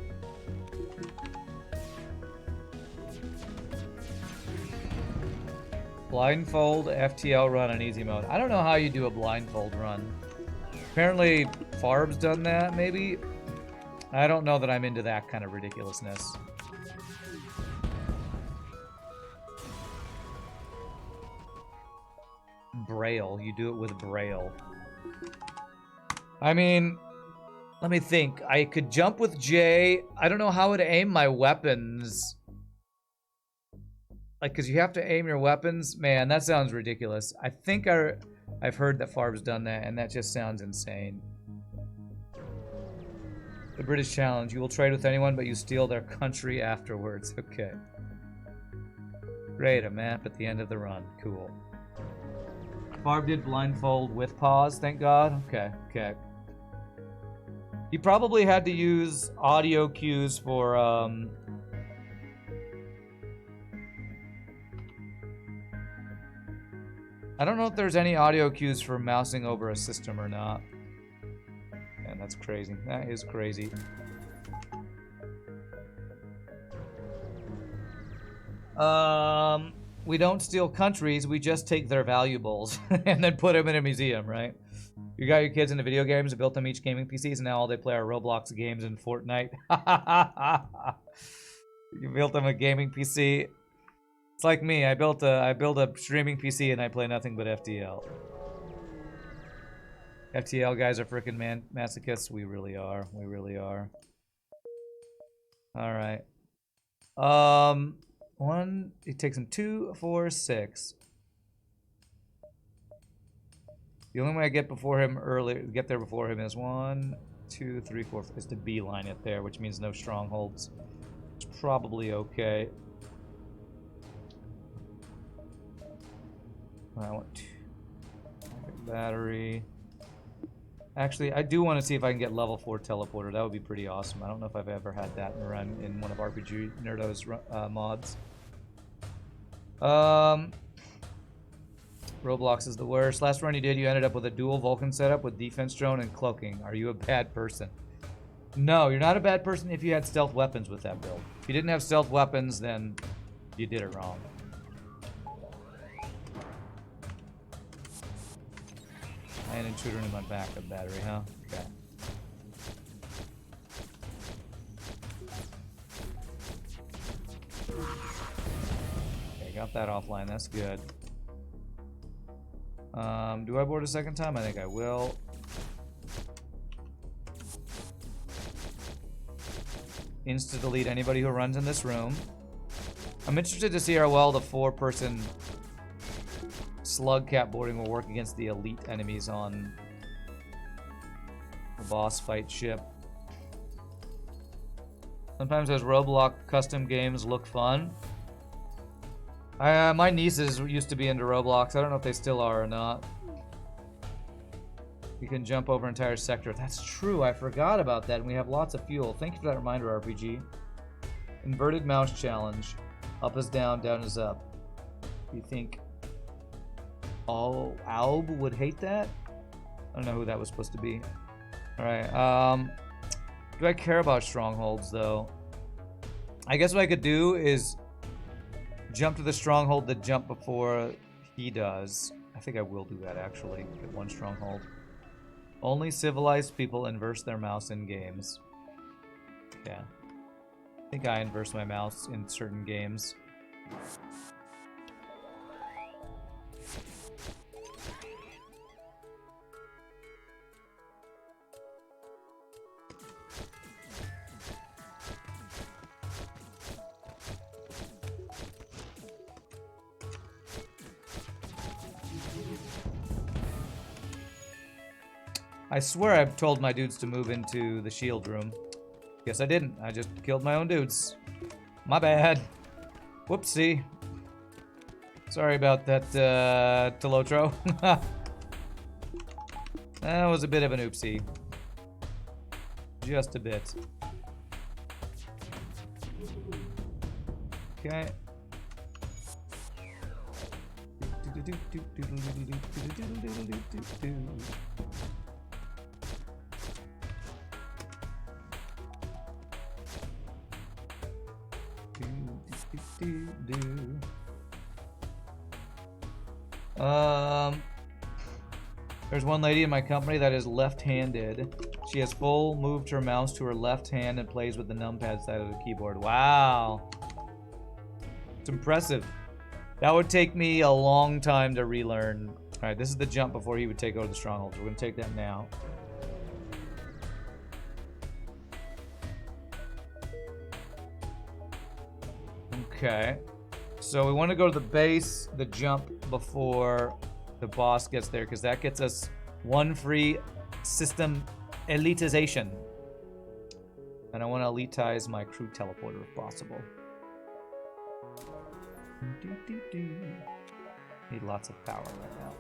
Blindfold FTL run on easy mode. I don't know how you do a blindfold run. Apparently, Farb's done that, maybe? I don't know that I'm into that kind of ridiculousness. Braille. You do it with Braille. I mean, let me think. I could jump with J. I don't know how to aim my weapons. Like, because you have to aim your weapons. Man, that sounds ridiculous. I think I've heard that Farb's done that, and that just sounds insane. The British challenge. You will trade with anyone, but you steal their country afterwards. Okay. Great, a map at the end of the run. Cool. Farb did blindfold with pause, thank God. Okay, okay. He probably had to use audio cues for, I don't know if there's any audio cues for mousing over a system or not. Man, that's crazy. That is crazy. We don't steal countries, we just take their valuables and then put them in a museum, right? You got your kids into video games and built them each gaming PCs, and now all they play are Roblox games and Fortnite. You built them a gaming PC. It's like me. I built a streaming PC and I play nothing but FTL. FTL guys are freaking masochists. We really are. We really are. All right. It takes him 2, 4, 6. The only way I get there before him is 1, 2, 3, 4. Is to beeline it there, which means no strongholds. It's probably okay. I want 2 battery. Actually, I do want to see if I can get level 4 teleporter. That would be pretty awesome. I don't know if I've ever had that in one of RPGNerdos mods. Roblox is the worst. Last run you did, you ended up with a dual Vulcan setup with defense drone and cloaking. Are you a bad person? No, you're not a bad person if you had stealth weapons with that build. If you didn't have stealth weapons, then you did it wrong. And intruder in my backup battery, huh? Okay. Okay, got that offline. That's good. Do I board a second time? I think I will. insta-delete anybody who runs in this room. I'm interested to see how well the 4-person Slugcat boarding will work against the elite enemies on the boss fight ship. Sometimes those Roblox custom games look fun. My nieces used to be into Roblox. I don't know if they still are or not. You can jump over entire sector. That's true. I forgot about that. And we have lots of fuel. Thank you for that reminder, RPG. Inverted mouse challenge. Up is down, down is up. You think all Alb would hate that? I don't know who that was supposed to be. Alright, do I care about strongholds, though? I guess what I could do is jump to the stronghold that jumped before he does. I think I will do that, actually. Get one stronghold. Only civilized people inverse their mouse in games. Yeah. I think I inverse my mouse in certain games. I swear I've told my dudes to move into the shield room. Guess I didn't. I just killed my own dudes. My bad. Whoopsie. Sorry about that, Telotro. That was a bit of an oopsie. Just a bit. Okay. There's one lady in my company that is left-handed. She has full moved her mouse to her left hand and plays with the numpad side of the keyboard. Wow. It's impressive. That would take me a long time to relearn. Alright, this is the jump before he would take over the stronghold. We're going to take that now. Okay. So we want to go to the base, the jump before the boss gets there, because that gets us one free system elitization. And I want to elitize my crew teleporter if possible. Need lots of power right now.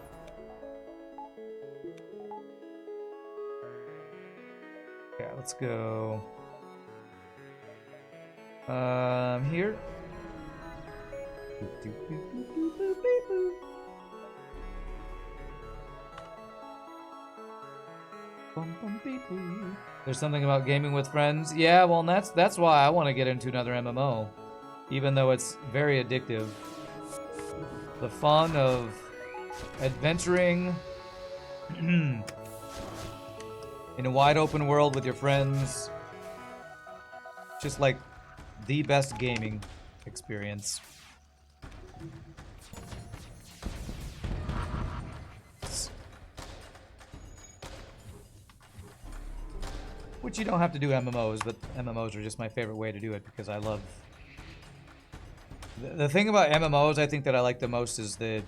Okay, let's go. Here. There's something about gaming with friends. Yeah, well, that's why I want to get into another MMO, even though it's very addictive. The fun of adventuring in a wide open world with your friends, just like the best gaming experience. Which you don't have to do MMOs, but MMOs are just my favorite way to do it because I love... The thing about MMOs I think that I like the most is the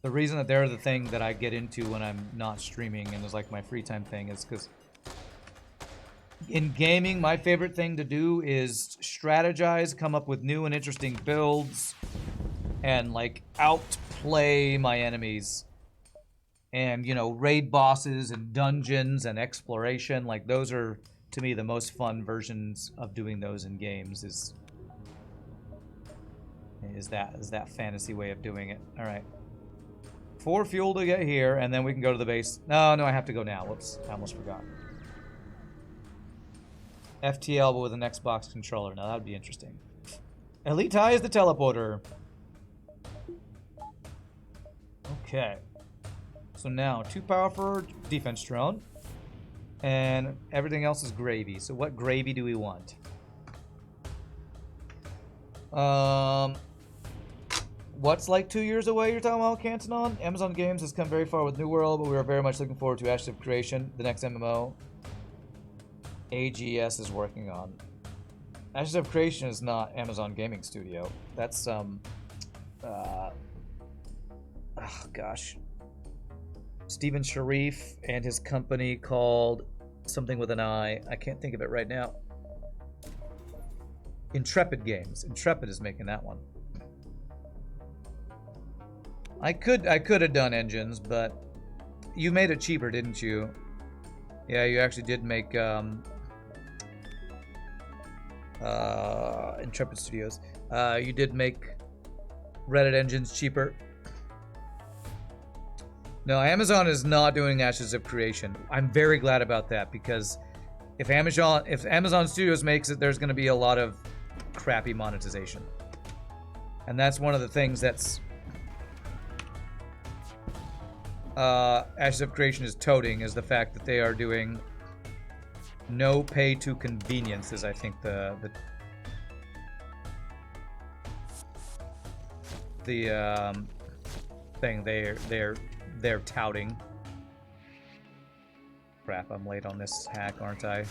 reason that they're the thing that I get into when I'm not streaming and is like my free time thing is because in gaming, my favorite thing to do is strategize, come up with new and interesting builds, and like outplay my enemies. And, you know, raid bosses and dungeons and exploration, like those are, to me, the most fun versions of doing those in games is that fantasy way of doing it. All right. 4 fuel to get here, and then we can go to the base. No, I have to go now. Whoops, I almost forgot. FTL, but with an Xbox controller. Now, that would be interesting. Elitize the teleporter. Okay. So now, 2 power for defense drone. And everything else is gravy. So what gravy do we want? What's like 2 years away you're talking about, Cantonon? Amazon Games has come very far with New World, but we are very much looking forward to Ashes of Creation, the next MMO. AGS is working on. Ashes of Creation is not Amazon Gaming Studio. That's some, oh gosh, Stephen Sharif and his company called something with an I. I can't think of it right now. Intrepid Games. Intrepid is making that one. I could have done engines, but you made it cheaper, didn't you? Yeah, you actually did make Intrepid Studios. You did make Reddit engines cheaper. No, Amazon is not doing Ashes of Creation. I'm very glad about that, because if Amazon Studios makes it, there's going to be a lot of crappy monetization. And that's one of the things that's Ashes of Creation is toting, is the fact that they are doing no pay to convenience, is I think the thing they're touting. Crap, I'm late on this hack, aren't I? I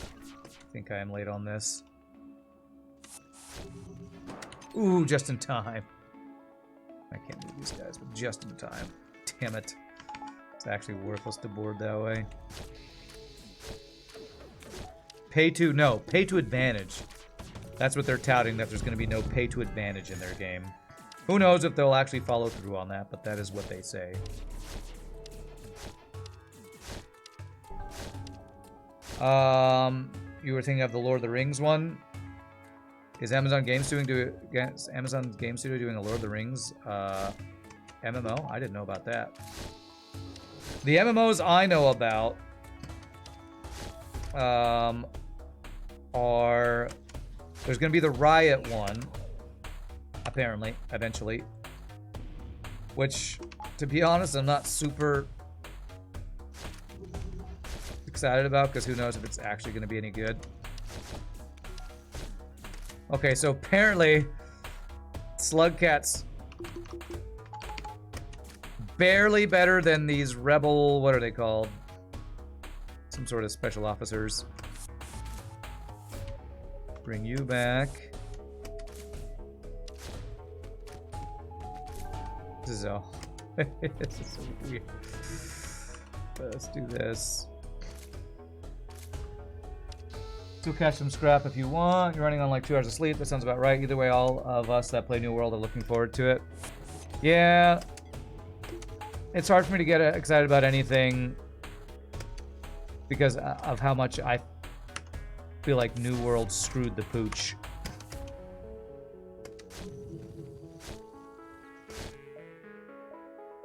think I am late on this. Ooh, just in time. I can't move these guys, but just in time. Damn it. It's actually worthless to board that way. Pay to advantage. That's what they're touting, that there's going to be no pay to advantage in their game. Who knows if they'll actually follow through on that, but that is what they say. You were thinking of the Lord of the Rings one? Is Amazon Game Studio doing a Lord of the Rings MMO? I didn't know about that. The MMOs I know about are, there's going to be the Riot one, apparently, eventually, which, to be honest, I'm not super excited about, because who knows if it's actually going to be any good. Okay, so apparently Slugcat's barely better than these rebel, what are they called? Some sort of special officers. Bring you back. This is so weird. Let's do this. Still catch some scrap if you want. You're running on like 2 hours of sleep. That sounds about right. Either way, all of us that play New World are looking forward to it. Yeah. It's hard for me to get excited about anything because of how much I feel like New World screwed the pooch.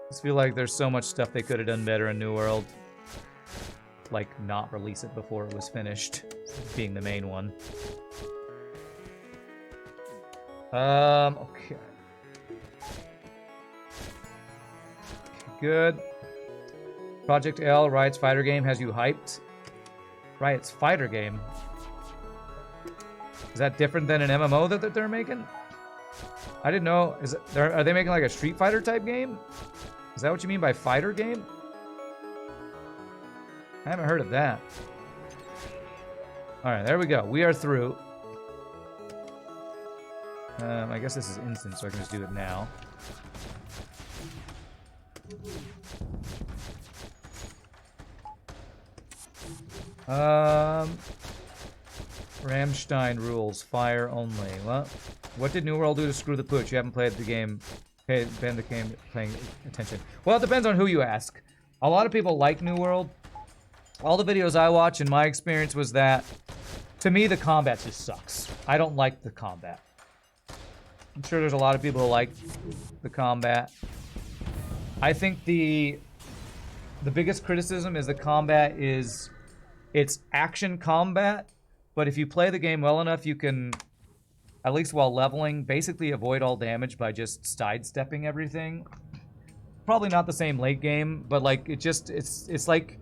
I just feel like there's so much stuff they could have done better in New World. Like, not release it before it was finished, being the main one. Okay. Good. Project L, Riot's fighter game, has you hyped? Riot's fighter game? Is that different than an MMO that they're making? I didn't know. Are they making like a Street Fighter type game? Is that what you mean by fighter game? I haven't heard of that. Alright, there we go. We are through. I guess this is instant, so I can just do it now. Rammstein rules. Fire only. What did New World do to screw the pooch? You haven't played the game. Been the game paying attention. Well, it depends on who you ask. A lot of people like New World. All the videos I watch, in my experience, was that, to me, the combat just sucks. I don't like the combat. I'm sure there's a lot of people who like the combat. I think the biggest criticism is the combat is, it's action combat, but if you play the game well enough, you can, at least while leveling, basically avoid all damage by just sidestepping everything. Probably not the same late game, but like, it's like,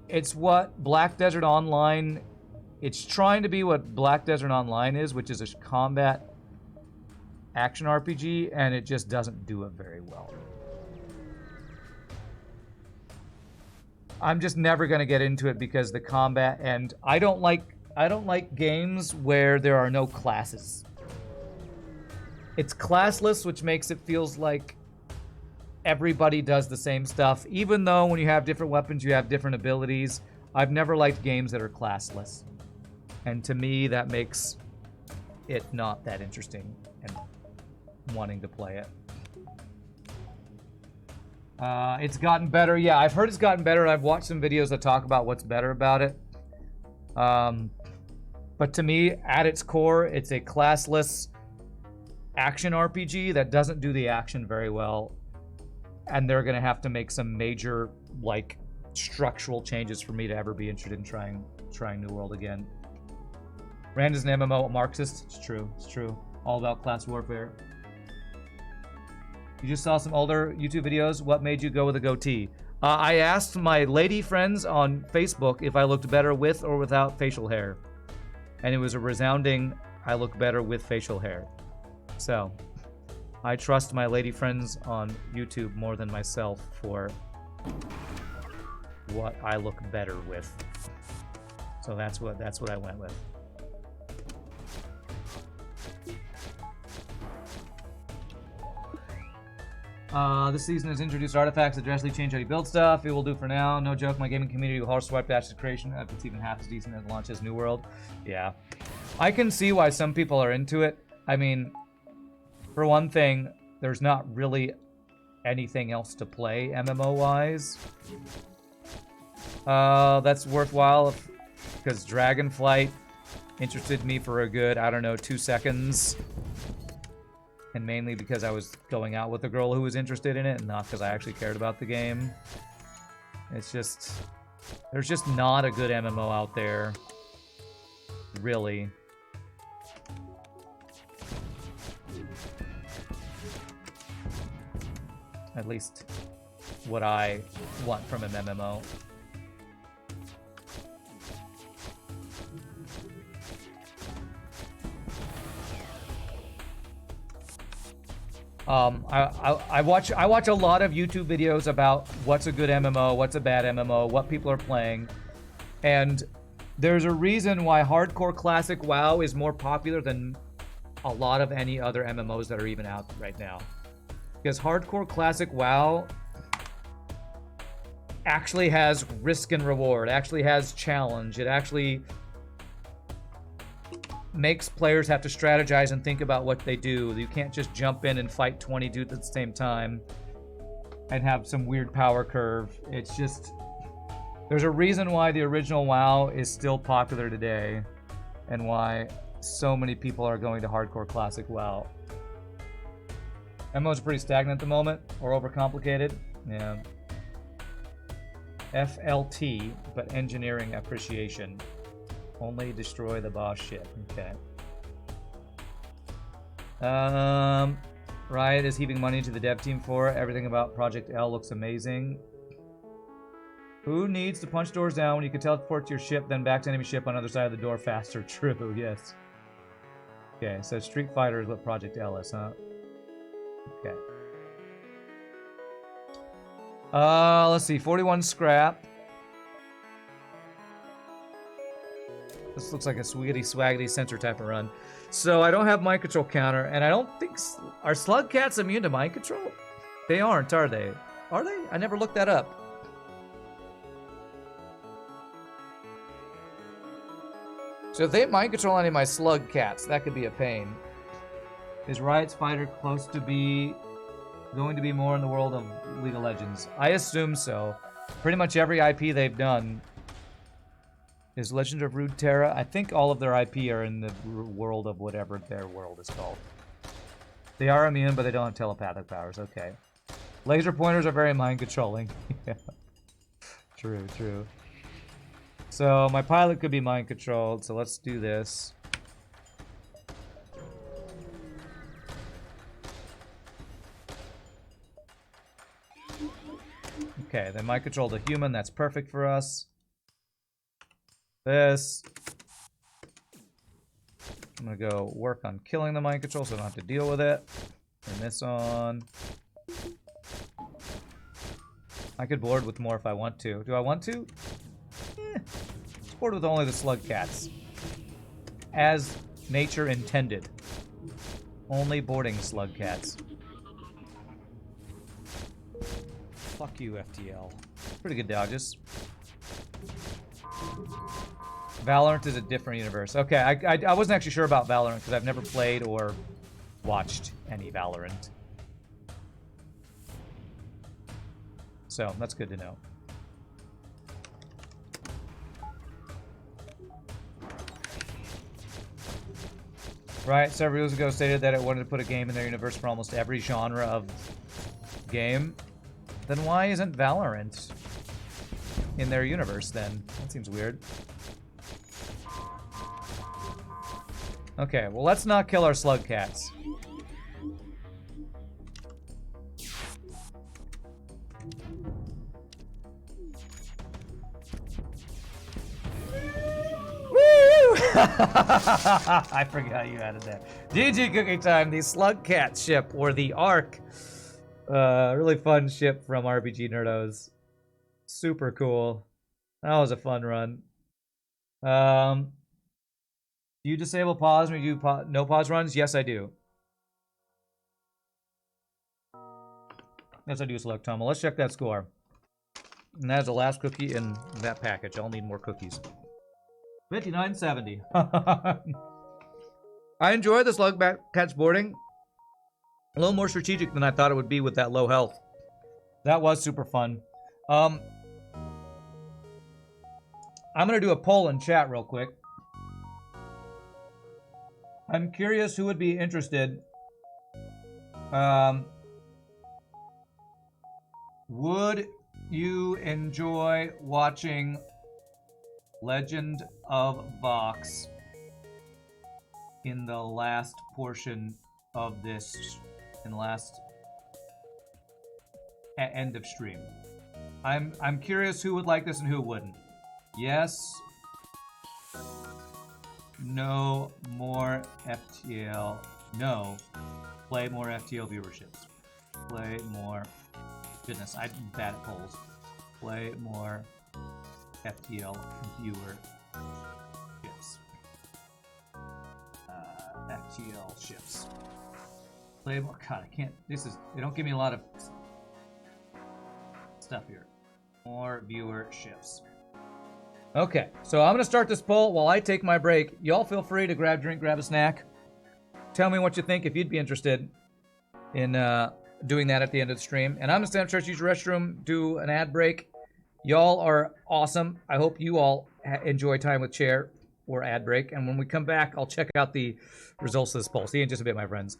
it's what Black Desert Online, it's trying to be what Black Desert Online is, which is a combat action RPG, and it just doesn't do it very well. I'm just never gonna get into it because the combat, and I don't like games where there are no classes. It's classless, which makes it feels like everybody does the same stuff, even though when you have different weapons, you have different abilities. I've never liked games that are classless. And to me, that makes it not that interesting and wanting to play it. It's gotten better. Yeah, I've heard it's gotten better. I've watched some videos that talk about what's better about it. But to me, at its core, it's a classless action RPG that doesn't do the action very well. And they're going to have to make some major, like, structural changes for me to ever be interested in trying New World again. Rand is an MMO Marxist. It's true. It's true. All about class warfare. You just saw some older YouTube videos. What made you go with a goatee? I asked my lady friends on Facebook if I looked better with or without facial hair. And it was a resounding, I look better with facial hair. So, I trust my lady friends on YouTube more than myself for what I look better with. So that's what I went with. This season has introduced artifacts that drastically change how you build stuff. It will do for now. No joke, my gaming community will horse swipe Dash's creation if it's even half as decent as it launches New World. Yeah. I can see why some people are into it. I mean, for one thing, there's not really anything else to play MMO-wise. That's worthwhile because Dragonflight interested me for a good, I don't know, 2 seconds. And mainly because I was going out with a girl who was interested in it, and not because I actually cared about the game. It's just... there's just not a good MMO out there. Really. At least what I want from an MMO. I watch a lot of YouTube videos about what's a good MMO, what's a bad MMO, what people are playing, and there's a reason why hardcore classic WoW is more popular than a lot of any other MMOs that are even out right now. Because hardcore classic WoW actually has risk and reward, actually has challenge, it actually makes players have to strategize and think about what they do. You can't just jump in and fight 20 dudes at the same time and have some weird power curve. It's just... there's a reason why the original WoW is still popular today and why so many people are going to hardcore classic WoW. MMO's pretty stagnant at the moment, or overcomplicated. Yeah. FLT, but engineering appreciation. Only destroy the boss ship. Okay. Riot is heaving money to the dev team for it. Everything about Project L looks amazing. Who needs to punch doors down when you can teleport to your ship, then back to enemy ship on the other side of the door faster? True, yes. Okay, so Street Fighter is what Project L is, huh? Okay. Let's see. 41 scrap. This looks like a swiggity swaggity sensor type of run. So I don't have mind control counter, and I don't think... are slug cats immune to mind control? They aren't, are they? Are they? I never looked that up. So if they mind control any of my slug cats, that could be a pain. Is Riot's fighter close to going to be more in the world of League of Legends? I assume so. Pretty much every IP they've done is Legend of Runeterra. I think all of their IP are in the world of whatever their world is called. They are immune, but they don't have telepathic powers. Okay. Laser pointers are very mind controlling. Yeah. True, true. So my pilot could be mind controlled, so let's do this. Okay, then mind control the human, that's perfect for us. This. I'm gonna go work on killing the mind control so I don't have to deal with it. Turn this on. I could board with more if I want to. Do I want to? Board with only the slug cats. As nature intended. Only boarding slug cats. Fuck you, FTL. Pretty good dodges. Valorant is a different universe. Okay, I wasn't actually sure about Valorant because I've never played or watched any Valorant. So, that's good to know. Right, several years ago stated that it wanted to put a game in their universe for almost every genre of game. Then why isn't Valorant in their universe then? That seems weird. Okay, well let's not kill our slug cats. I forgot you added that. GG Cookie Time, the Slugcat Ship, or the Ark. Really fun ship from RPGNerdos. Super cool. That was a fun run. Do you disable pause when you do no pause runs? Yes, I do. Yes, I do, Select Tom. Well, let's check that score. And that's the last cookie in that package. I'll need more cookies. 59.70. I enjoy the Slugcat boarding. A little more strategic than I thought it would be with that low health. That was super fun. I'm going to do a poll in chat real quick. I'm curious who would be interested. Would you enjoy watching Legend of Vox in the last portion of this, in the last end of stream? I'm curious who would like this and who wouldn't. Yes. No more FTL. No. Play more FTL viewerships. Play more. Goodness, I'm bad at polls. Play more FTL viewer ships. FTL ships. Play more. God, I can't. This is. They don't give me a lot of stuff here. More viewer ships. Okay, so I'm gonna start this poll while I take my break. Y'all feel free to grab a drink, grab a snack. Tell me what you think if you'd be interested in doing that at the end of the stream. And I'm gonna stand up, church, use your restroom, do an ad break. Y'all are awesome. I hope you all enjoy time with Chair or ad break. And when we come back, I'll check out the results of this poll. See you in just a bit, my friends.